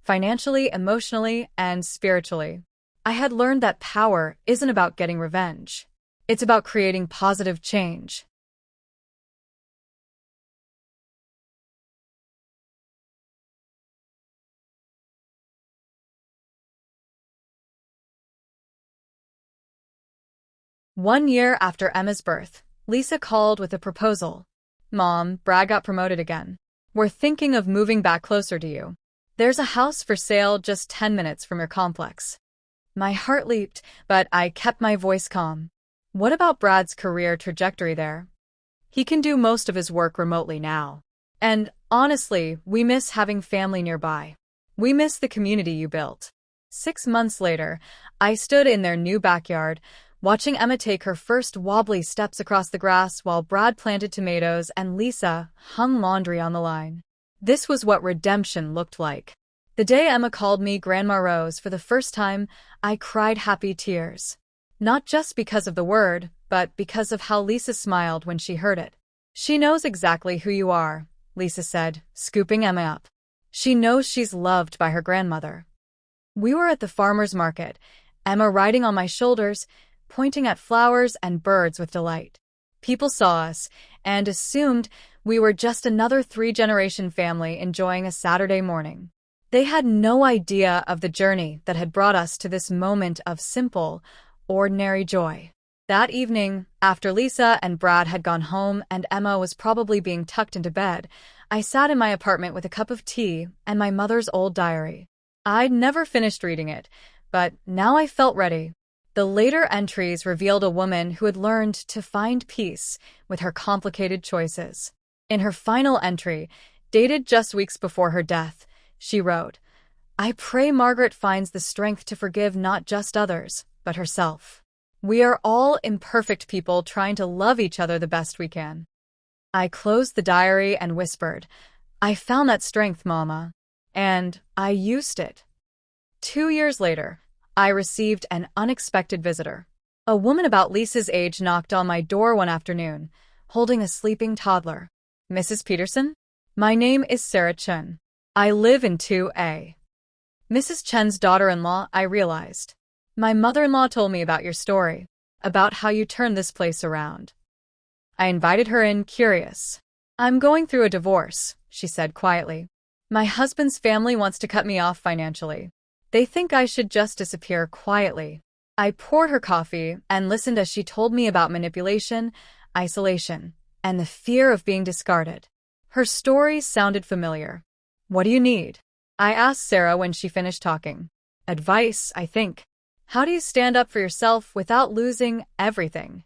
Speaker 1: financially, emotionally, and spiritually. I had learned that power isn't about getting revenge. It's about creating positive change. One year after Emma's birth, Lisa called with a proposal. Mom, Brad got promoted again. We're thinking of moving back closer to you. There's a house for sale just 10 minutes from your complex. My heart leaped, but I kept my voice calm. What about Brad's career trajectory there? He can do most of his work remotely now. And honestly, we miss having family nearby. We miss the community you built. 6 months later, I stood in their new backyard, watching Emma take her first wobbly steps across the grass while Brad planted tomatoes and Lisa hung laundry on the line. This was what redemption looked like. The day Emma called me Grandma Rose for the first time, I cried happy tears. Not just because of the word, but because of how Lisa smiled when she heard it. She knows exactly who you are, Lisa said, scooping Emma up. She knows she's loved by her grandmother. We were at the farmer's market, Emma riding on my shoulders, pointing at flowers and birds with delight. People saw us and assumed we were just another three-generation family enjoying a Saturday morning. They had no idea of the journey that had brought us to this moment of simple, ordinary joy. That evening, after Lisa and Brad had gone home and Emma was probably being tucked into bed, I sat in my apartment with a cup of tea and my mother's old diary. I'd never finished reading it, but now I felt ready. The later entries revealed a woman who had learned to find peace with her complicated choices. In her final entry, dated just weeks before her death, she wrote, "I pray Margaret finds the strength to forgive not just others, but herself. We are all imperfect people trying to love each other the best we can." I closed the diary and whispered, "I found that strength, Mama. And I used it." 2 years later, I received an unexpected visitor. A woman about Lisa's age knocked on my door one afternoon, holding a sleeping toddler. "Mrs. Peterson? My name is Sarah Chen. I live in 2A. Mrs. Chen's daughter-in-law, I realized. My mother-in-law told me about your story, about how you turned this place around." I invited her in, curious. "I'm going through a divorce," she said quietly. "My husband's family wants to cut me off financially. They think I should just disappear quietly." I poured her coffee and listened as she told me about manipulation, isolation, and the fear of being discarded. Her story sounded familiar. "What do you need?" I asked Sarah when she finished talking. "Advice, I think. How do you stand up for yourself without losing everything?"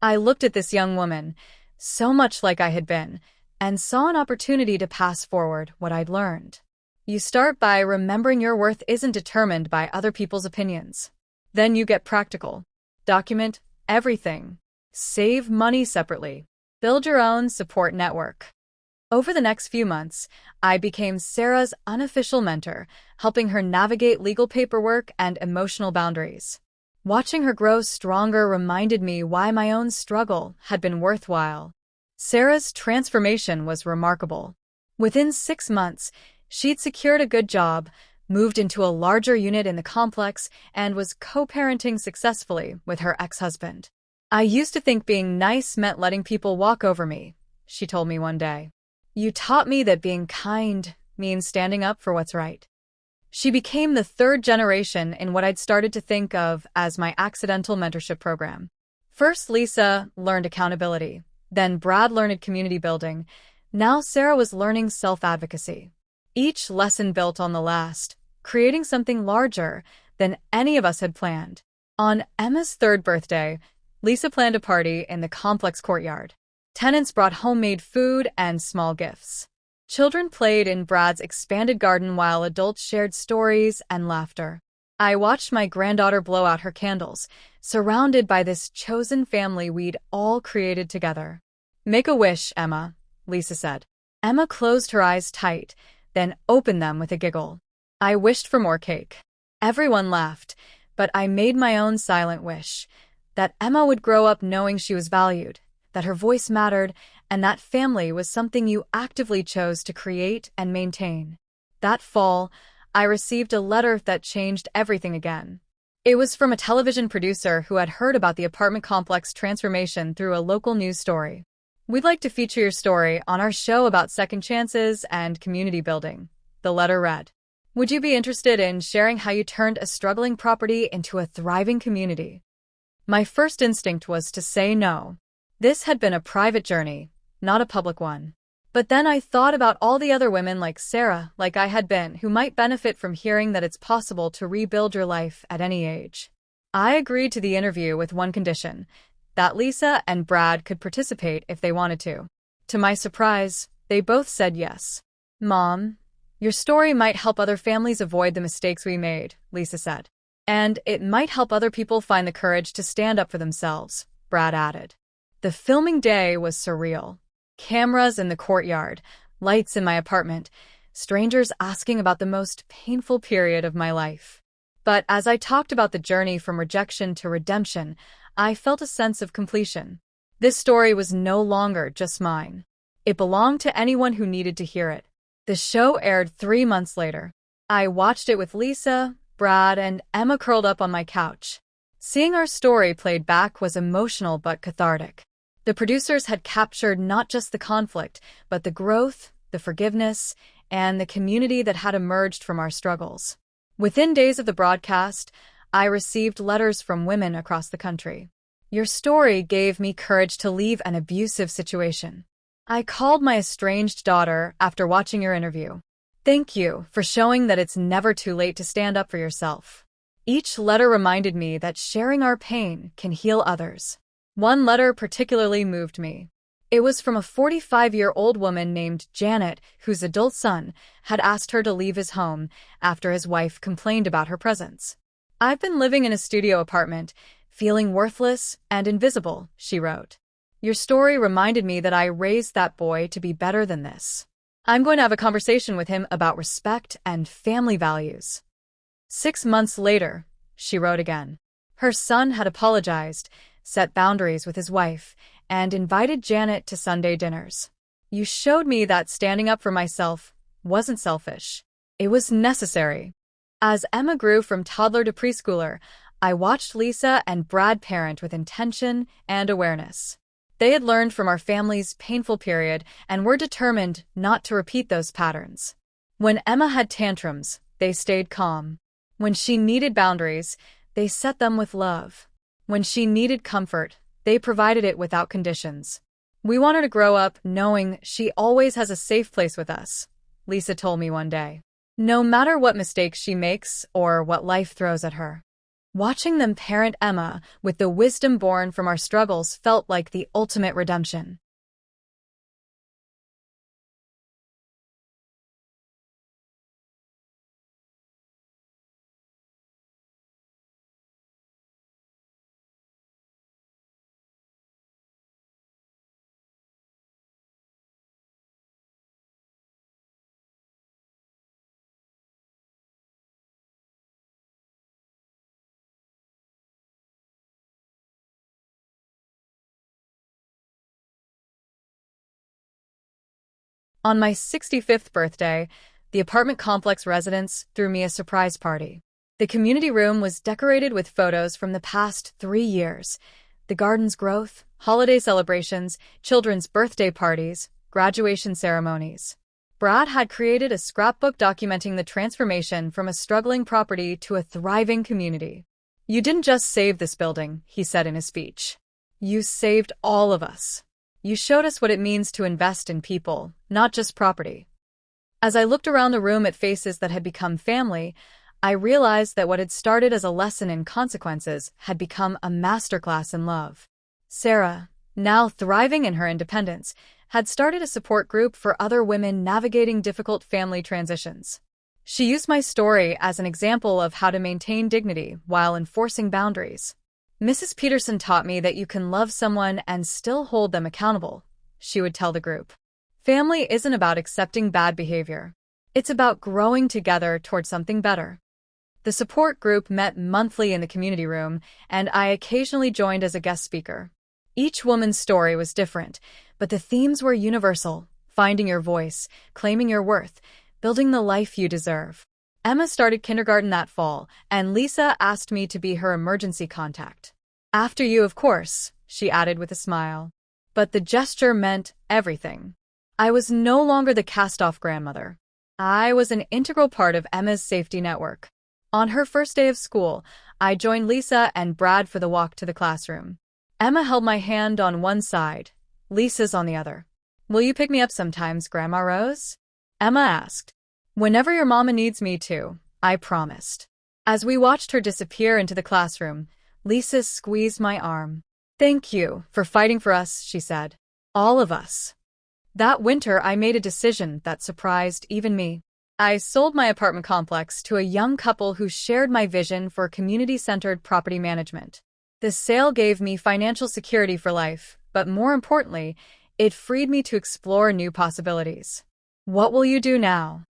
Speaker 1: I looked at this young woman, so much like I had been, and saw an opportunity to pass forward what I'd learned. You start by remembering your worth isn't determined by other people's opinions. Then you get practical. Document everything. Save money separately. Build your own support network. Over the next few months, I became Sarah's unofficial mentor, helping her navigate legal paperwork and emotional boundaries. Watching her grow stronger reminded me why my own struggle had been worthwhile. Sarah's transformation was remarkable. Within 6 months, she'd secured a good job, moved into a larger unit in the complex, and was co-parenting successfully with her ex-husband. "I used to think being nice meant letting people walk over me," she told me one day. "You taught me that being kind means standing up for what's right." She became the third generation in what I'd started to think of as my accidental mentorship program. First, Lisa learned accountability. Then Brad learned community building. Now Sarah was learning self-advocacy. Each lesson built on the last, creating something larger than any of us had planned. On Emma's 3rd birthday, Lisa planned a party in the complex courtyard. Tenants brought homemade food and small gifts. Children played in Brad's expanded garden while adults shared stories and laughter. I watched my granddaughter blow out her candles, surrounded by this chosen family we'd all created together. "Make a wish, Emma," Lisa said. Emma closed her eyes tight, then opened them with a giggle. I wished for more cake. Everyone laughed, but I made my own silent wish, that Emma would grow up knowing she was valued, that her voice mattered, and that family was something you actively chose to create and maintain. That fall, I received a letter that changed everything again. It was from a television producer who had heard about the apartment complex transformation through a local news story. "We'd like to feature your story on our show about second chances and community building," the letter read. "Would you be interested in sharing how you turned a struggling property into a thriving community?" My first instinct was to say no. This had been a private journey, not a public one. But then I thought about all the other women like Sarah, like I had been, who might benefit from hearing that it's possible to rebuild your life at any age. I agreed to the interview with one condition, that Lisa and Brad could participate if they wanted to. To my surprise, they both said yes. "Mom, your story might help other families avoid the mistakes we made," Lisa said. "And it might help other people find the courage to stand up for themselves," Brad added. The filming day was surreal. Cameras in the courtyard, lights in my apartment, strangers asking about the most painful period of my life. But as I talked about the journey from rejection to redemption, I felt a sense of completion. This story was no longer just mine. It belonged to anyone who needed to hear it. The show aired 3 months later. I watched it with Lisa, Brad, and Emma curled up on my couch. Seeing our story played back was emotional but cathartic. The producers had captured not just the conflict, but the growth, the forgiveness, and the community that had emerged from our struggles. Within days of the broadcast, I received letters from women across the country. "Your story gave me courage to leave an abusive situation. I called my estranged daughter after watching your interview. Thank you for showing that it's never too late to stand up for yourself." Each letter reminded me that sharing our pain can heal others. One letter particularly moved me. It was from a 45-year-old woman named Janet, whose adult son had asked her to leave his home after his wife complained about her presence. "I've been living in a studio apartment, feeling worthless and invisible," she wrote. "Your story reminded me that I raised that boy to be better than this. I'm going to have a conversation with him about respect and family values." 6 months later, she wrote again. Her son had apologized, set boundaries with his wife, and invited Janet to Sunday dinners. "You showed me that standing up for myself wasn't selfish. It was necessary." As Emma grew from toddler to preschooler, I watched Lisa and Brad parent with intention and awareness. They had learned from our family's painful period and were determined not to repeat those patterns. When Emma had tantrums, they stayed calm. When she needed boundaries, they set them with love. When she needed comfort, they provided it without conditions. "We want her to grow up knowing she always has a safe place with us," Lisa told me one day. "No matter what mistakes she makes or what life throws at her." Watching them parent Emma with the wisdom born from our struggles felt like the ultimate redemption. On my 65th birthday, the apartment complex residents threw me a surprise party. The community room was decorated with photos from the past 3 years. The garden's growth, holiday celebrations, children's birthday parties, graduation ceremonies. Brad had created a scrapbook documenting the transformation from a struggling property to a thriving community. "You didn't just save this building," he said in his speech. "You saved all of us. You showed us what it means to invest in people, not just property." As I looked around the room at faces that had become family, I realized that what had started as a lesson in consequences had become a masterclass in love. Sarah, now thriving in her independence, had started a support group for other women navigating difficult family transitions. She used my story as an example of how to maintain dignity while enforcing boundaries. "Mrs. Peterson taught me that you can love someone and still hold them accountable," she would tell the group. "Family isn't about accepting bad behavior. It's about growing together toward something better." The support group met monthly in the community room, and I occasionally joined as a guest speaker. Each woman's story was different, but the themes were universal: finding your voice, claiming your worth, building the life you deserve. Emma started kindergarten that fall, and Lisa asked me to be her emergency contact. "After you, of course," she added with a smile. But the gesture meant everything. I was no longer the cast-off grandmother. I was an integral part of Emma's safety network. On her first day of school, I joined Lisa and Brad for the walk to the classroom. Emma held my hand on one side, Lisa's on the other. Will you pick me up sometimes, Grandma Rose? Emma asked. Whenever your mama needs me to, I promised. As we watched her disappear into the classroom, Lisa squeezed my arm. Thank you for fighting for us, she said. All of us. That winter, I made a decision that surprised even me. I sold my apartment complex to a young couple who shared my vision for community-centered property management. The sale gave me financial security for life, but more importantly, it freed me to explore new possibilities. What will you do now?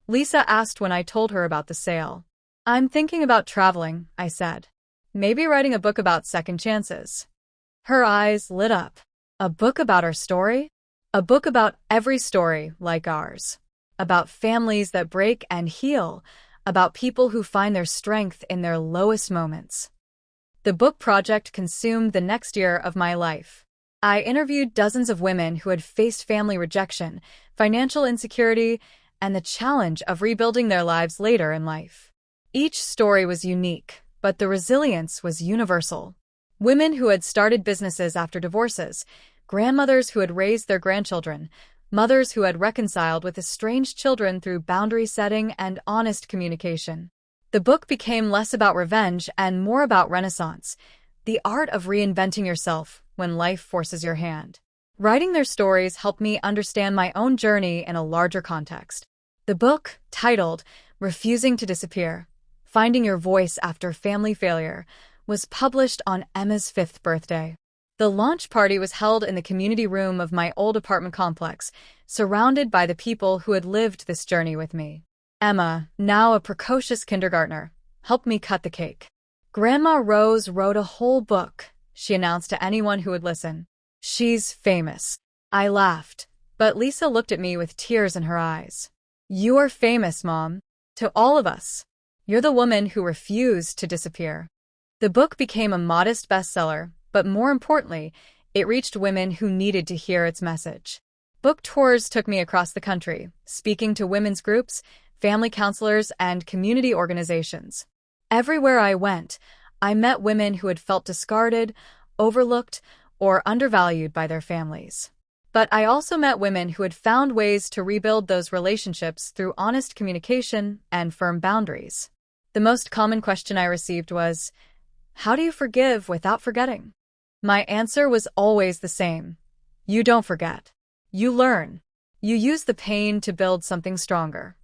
Speaker 1: Lisa asked when I told her about the sale. I'm thinking about traveling, I said. Maybe writing a book about second chances. Her eyes lit up. A book about our story? A book about every story like ours. About families that break and heal. About people who find their strength in their lowest moments. The book project consumed the next year of my life. I interviewed dozens of women who had faced family rejection, financial insecurity, and the challenge of rebuilding their lives later in life. Each story was unique, but the resilience was universal. Women who had started businesses after divorces, grandmothers who had raised their grandchildren, mothers who had reconciled with estranged children through boundary setting and honest communication. The book became less about revenge and more about renaissance, the art of reinventing yourself when life forces your hand. Writing their stories helped me understand my own journey in a larger context. The book, titled Refusing to Disappear, Finding Your Voice After Family Failure, was published on Emma's 5th birthday. The launch party was held in the community room of my old apartment complex, surrounded by the people who had lived this journey with me. Emma, now a precocious kindergartner, helped me cut the cake. Grandma Rose wrote a whole book, she announced to anyone who would listen. She's famous. I laughed, but Lisa looked at me with tears in her eyes. You are famous, Mom. To all of us. You're the woman who refused to disappear. The book became a modest bestseller, but more importantly, it reached women who needed to hear its message. Book tours took me across the country, speaking to women's groups, family counselors, and community organizations. Everywhere I went, I met women who had felt discarded, overlooked, or undervalued by their families. But I also met women who had found ways to rebuild those relationships through honest communication and firm boundaries. The most common question I received was, how do you forgive without forgetting? My answer was always the same. You don't forget. You learn. You use the pain to build something stronger.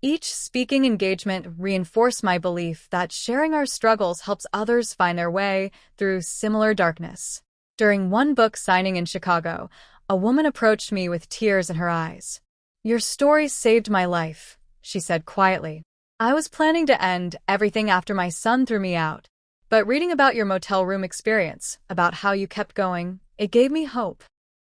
Speaker 1: Each speaking engagement reinforced my belief that sharing our struggles helps others find their way through similar darkness. During one book signing in Chicago, a woman approached me with tears in her eyes. Your story saved my life, she said quietly. I was planning to end everything after my son threw me out. But reading about your motel room experience, about how you kept going, it gave me hope.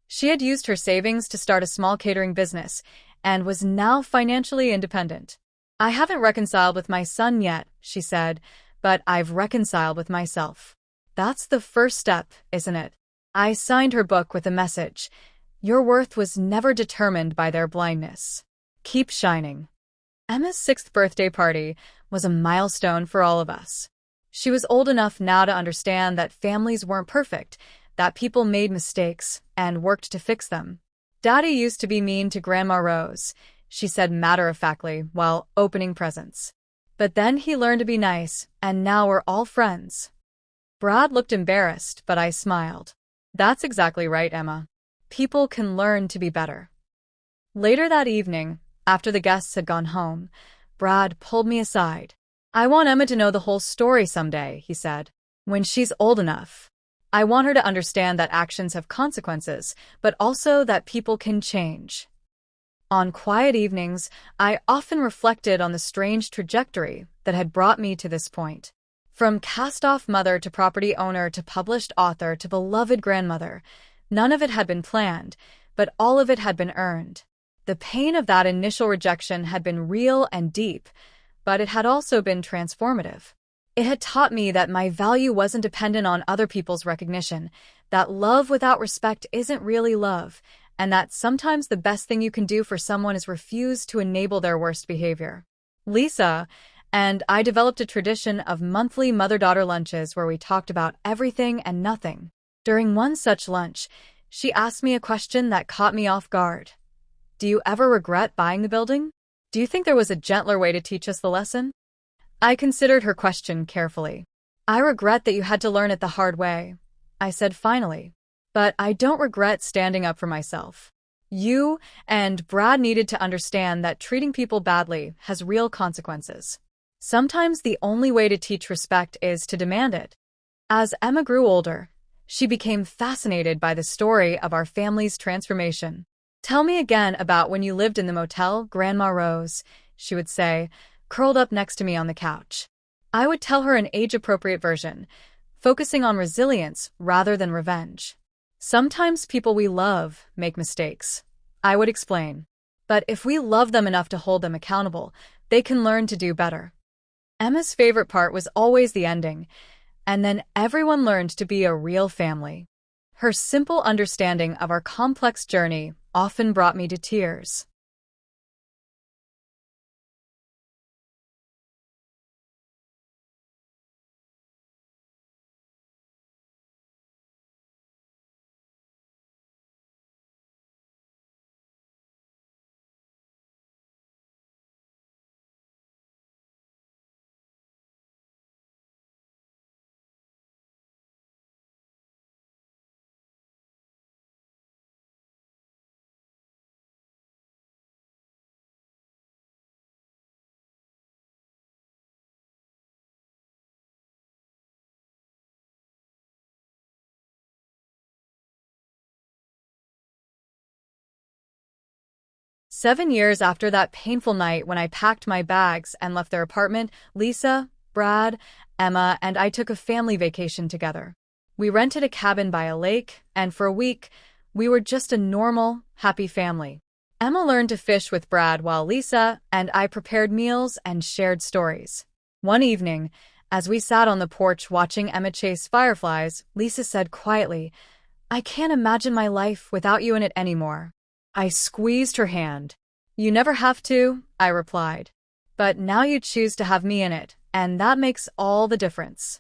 Speaker 1: She had used her savings to start a small catering business and was now financially independent. I haven't reconciled with my son yet, she said, but I've reconciled with myself. That's the first step, isn't it? I signed her book with a message. Your worth was never determined by their blindness. Keep shining. Emma's 6th birthday party was a milestone for all of us. She was old enough now to understand that families weren't perfect, that people made mistakes and worked to fix them. Daddy used to be mean to Grandma Rose, she said matter-of-factly while opening presents. But then he learned to be nice, and now we're all friends. Brad looked embarrassed, but I smiled. That's exactly right, Emma. People can learn to be better. Later that evening, after the guests had gone home, Brad pulled me aside. I want Emma to know the whole story someday, he said. When she's old enough. I want her to understand that actions have consequences, but also that people can change. On quiet evenings, I often reflected on the strange trajectory that had brought me to this point. From cast-off mother to property owner to published author to beloved grandmother, none of it had been planned, but all of it had been earned. The pain of that initial rejection had been real and deep, but it had also been transformative. It had taught me that my value wasn't dependent on other people's recognition, that love without respect isn't really love, and that sometimes the best thing you can do for someone is refuse to enable their worst behavior. Lisa and I developed a tradition of monthly mother-daughter lunches where we talked about everything and nothing. During one such lunch, She asked me a question that caught me off guard. Do you ever regret buying the building? Do you think there was a gentler way to teach us the lesson? I considered her question carefully. I regret that you had to learn it the hard way, I said finally. But I don't regret standing up for myself. You and Brad needed to understand that treating people badly has real consequences. Sometimes the only way to teach respect is to demand it. As Emma grew older, she became fascinated by the story of our family's transformation. Tell me again about when you lived in the motel, Grandma Rose, she would say, curled up next to me on the couch. I would tell her an age-appropriate version, focusing on resilience rather than revenge. Sometimes people we love make mistakes, I would explain. But if we love them enough to hold them accountable, they can learn to do better. Emma's favorite part was always the ending, and then everyone learned to be a real family. Her simple understanding of our complex journey often brought me to tears. Seven years after that painful night when I packed my bags and left their apartment, Lisa, Brad, Emma, and I took a family vacation together. We rented a cabin by a lake, and for a week, we were just a normal, happy family. Emma learned to fish with Brad while Lisa and I prepared meals and shared stories. One evening, as we sat on the porch watching Emma chase fireflies, Lisa said quietly, "I can't imagine my life without you in it anymore." I squeezed her hand. "You never have to," I replied. "But now you choose to have me in it, and that makes all the difference."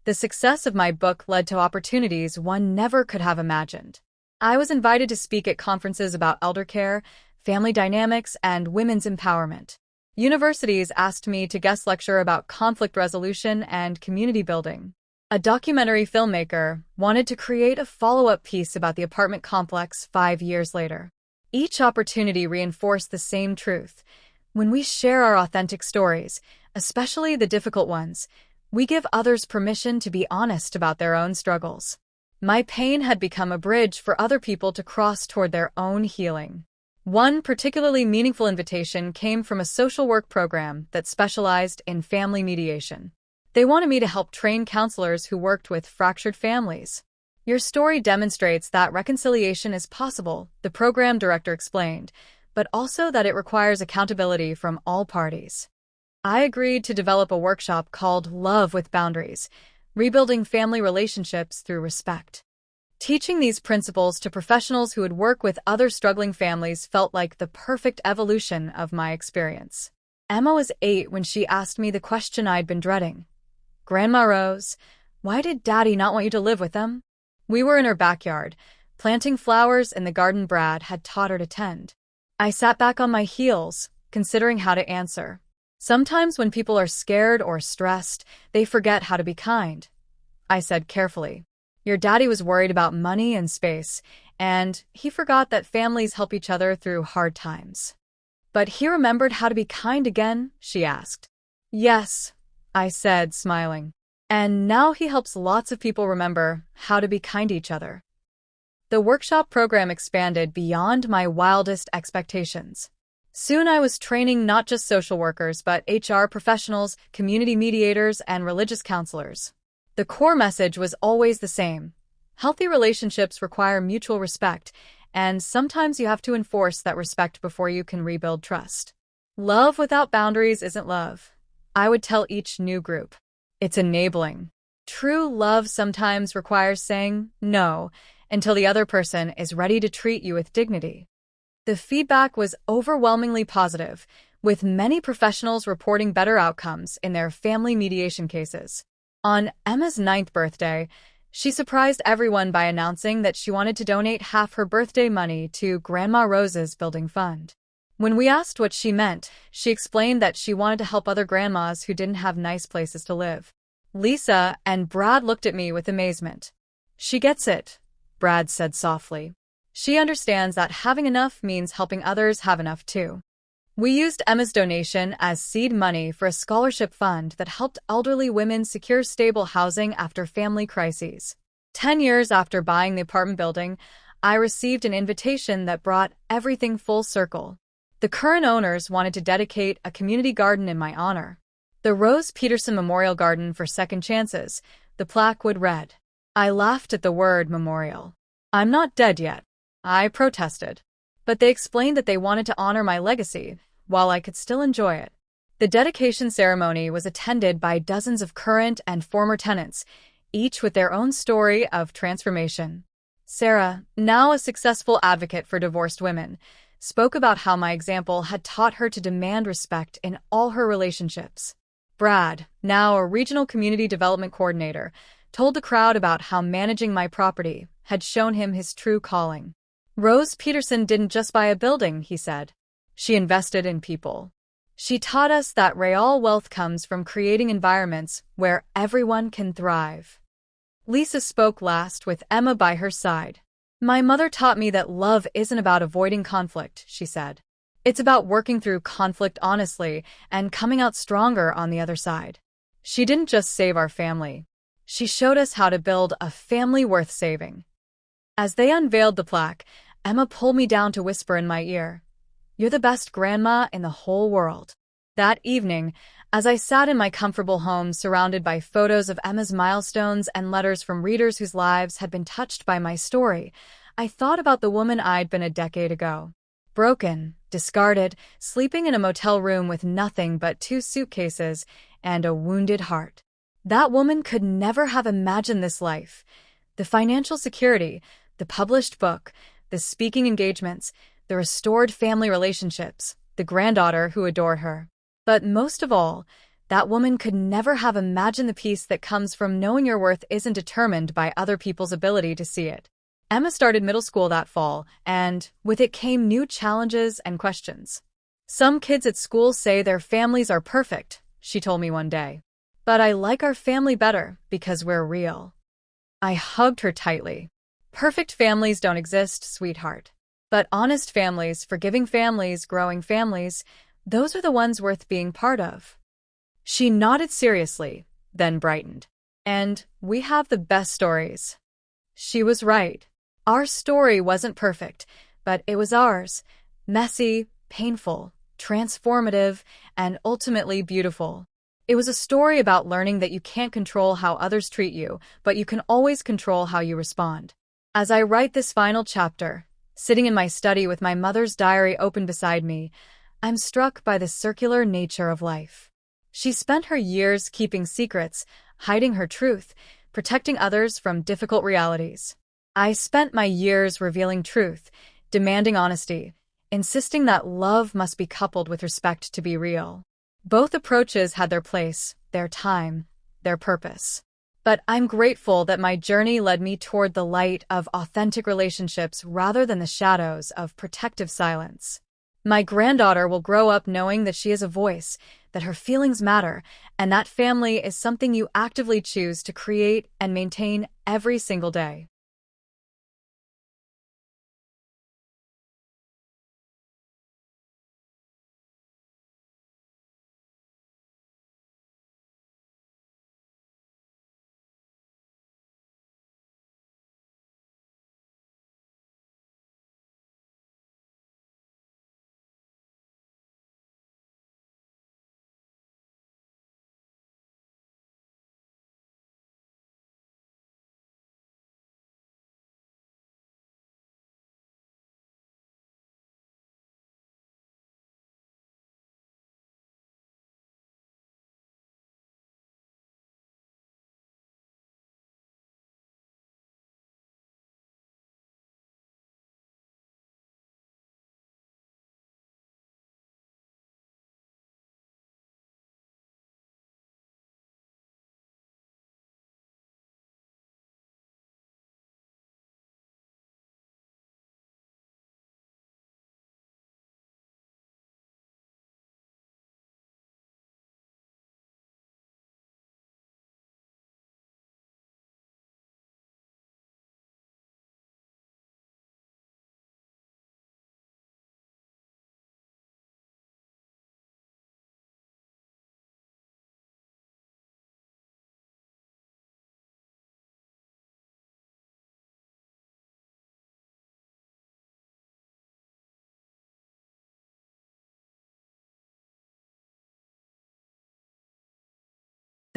Speaker 1: The success of my book led to opportunities one never could have imagined. I was invited to speak at conferences about elder care, family dynamics, and women's empowerment. Universities asked me to guest lecture about conflict resolution and community building. A documentary filmmaker wanted to create a follow-up piece about the apartment complex 5 years later. Each opportunity reinforced the same truth. When we share our authentic stories, especially the difficult ones, we give others permission to be honest about their own struggles. My pain had become a bridge for other people to cross toward their own healing. One particularly meaningful invitation came from a social work program that specialized in family mediation. They wanted me to help train counselors who worked with fractured families. "Your story demonstrates that reconciliation is possible," the program director explained, "but also that it requires accountability from all parties." I agreed to develop a workshop called Love with Boundaries, Rebuilding Family Relationships Through Respect. Teaching these principles to professionals who would work with other struggling families felt like the perfect evolution of my experience. Emma was 8 when she asked me the question I'd been dreading. "Grandma Rose, why did Daddy not want you to live with them?" We were in her backyard, planting flowers in the garden Brad had taught her to tend. I sat back on my heels, considering how to answer. Sometimes when people are scared or stressed, they forget how to be kind. I said carefully. "Your daddy was worried about money and space, and he forgot that families help each other through hard times." "But he remembered how to be kind again?" she asked. "Yes," I said, smiling. "And now he helps lots of people remember how to be kind to each other." The workshop program expanded beyond my wildest expectations. Soon I was training not just social workers, but HR professionals, community mediators, and religious counselors. The core message was always the same. Healthy relationships require mutual respect, and sometimes you have to enforce that respect before you can rebuild trust. Love without boundaries isn't love, I would tell each new group. It's enabling. True love sometimes requires saying no until the other person is ready to treat you with dignity. The feedback was overwhelmingly positive, with many professionals reporting better outcomes in their family mediation cases. On Emma's 9th birthday, She surprised everyone by announcing that she wanted to donate half her birthday money to Grandma Rose's building fund. When we asked what she meant, she explained that she wanted to help other grandmas who didn't have nice places to live. Lisa and Brad looked at me with amazement. She gets it, Brad said softly. She understands that having enough means helping others have enough too. We used Emma's donation as seed money for a scholarship fund that helped elderly women secure stable housing after family crises. 10 years after buying the apartment building, I received an invitation that brought everything full circle. The current owners wanted to dedicate a community garden in my honor. The Rose Peterson Memorial Garden for Second Chances, the plaque would read. I laughed at the word memorial. I'm not dead yet, I protested. But they explained that they wanted to honor my legacy, while I could still enjoy it. The dedication ceremony was attended by dozens of current and former tenants, each with their own story of transformation. Sarah, now a successful advocate for divorced women, spoke about how my example had taught her to demand respect in all her relationships. Brad, now a regional community development coordinator, told the crowd about how managing my property had shown him his true calling. Rose Peterson didn't just buy a building, he said. She invested in people. She taught us that real wealth comes from creating environments where everyone can thrive. Lisa spoke last with Emma by her side. My mother taught me that love isn't about avoiding conflict, she said. It's about working through conflict honestly and coming out stronger on the other side. She didn't just save our family. She showed us how to build a family worth saving. As they unveiled the plaque, Emma pulled me down to whisper in my ear, "You're the best grandma in the whole world." That evening, as I sat in my comfortable home surrounded by photos of Emma's milestones and letters from readers whose lives had been touched by my story, I thought about the woman I'd been a decade ago. Broken, discarded, sleeping in a motel room with nothing but 2 suitcases and a wounded heart. That woman could never have imagined this life. The financial security, the published book, the speaking engagements, the restored family relationships, the granddaughter who adored her. But most of all, that woman could never have imagined the peace that comes from knowing your worth isn't determined by other people's ability to see it. Emma started middle school that fall, and with it came new challenges and questions. Some kids at school say their families are perfect, she told me one day. But I like our family better because we're real. I hugged her tightly. Perfect families don't exist, sweetheart. But honest families, forgiving families, growing families, those are the ones worth being part of. She nodded seriously, then brightened. And we have the best stories. She was right. Our story wasn't perfect, but it was ours. Messy, painful, transformative, and ultimately beautiful. It was a story about learning that you can't control how others treat you, but you can always control how you respond. As I write this final chapter, sitting in my study with my mother's diary open beside me, I'm struck by the circular nature of life. She spent her years keeping secrets, hiding her truth, protecting others from difficult realities. I spent my years revealing truth, demanding honesty, insisting that love must be coupled with respect to be real. Both approaches had their place, their time, their purpose. But I'm grateful that my journey led me toward the light of authentic relationships rather than the shadows of protective silence. My granddaughter will grow up knowing that she has a voice, that her feelings matter, and that family is something you actively choose to create and maintain every single day.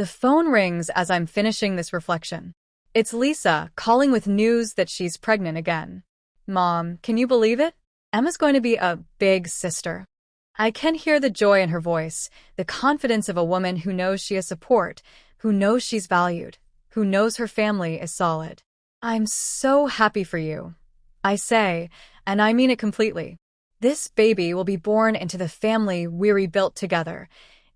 Speaker 1: The phone rings as I'm finishing this reflection. It's Lisa, calling with news that she's pregnant again. Mom, can you believe it? Emma's going to be a big sister. I can hear the joy in her voice, the confidence of a woman who knows she has support, who knows she's valued, who knows her family is solid. I'm so happy for you, I say, and I mean it completely. This baby will be born into the family we rebuilt together,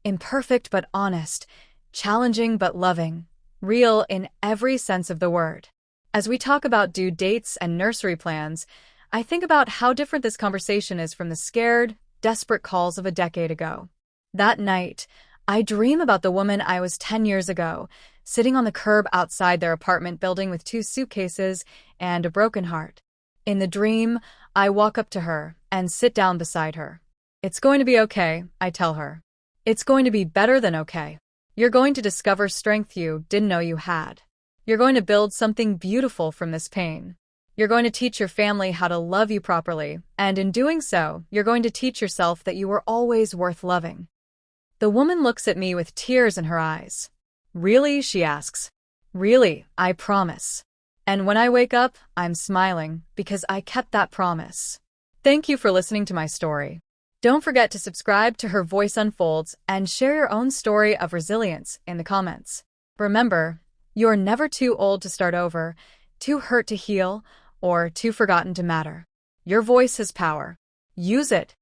Speaker 1: imperfect but honest, challenging but loving, real in every sense of the word. As we talk about due dates and nursery plans, I think about how different this conversation is from the scared, desperate calls of a decade ago. That night, I dream about the woman I was 10 years ago, sitting on the curb outside their apartment building with 2 suitcases and a broken heart. In the dream, I walk up to her and sit down beside her. It's going to be okay, I tell her. It's going to be better than okay. You're going to discover strength you didn't know you had. You're going to build something beautiful from this pain. You're going to teach your family how to love you properly, and in doing so, you're going to teach yourself that you were always worth loving. The woman looks at me with tears in her eyes. Really? She asks. Really, I promise. And when I wake up, I'm smiling because I kept that promise. Thank you for listening to my story. Don't forget to subscribe to Her Voice Unfolds and share your own story of resilience in the comments. Remember, you're never too old to start over, too hurt to heal, or too forgotten to matter. Your voice has power. Use it.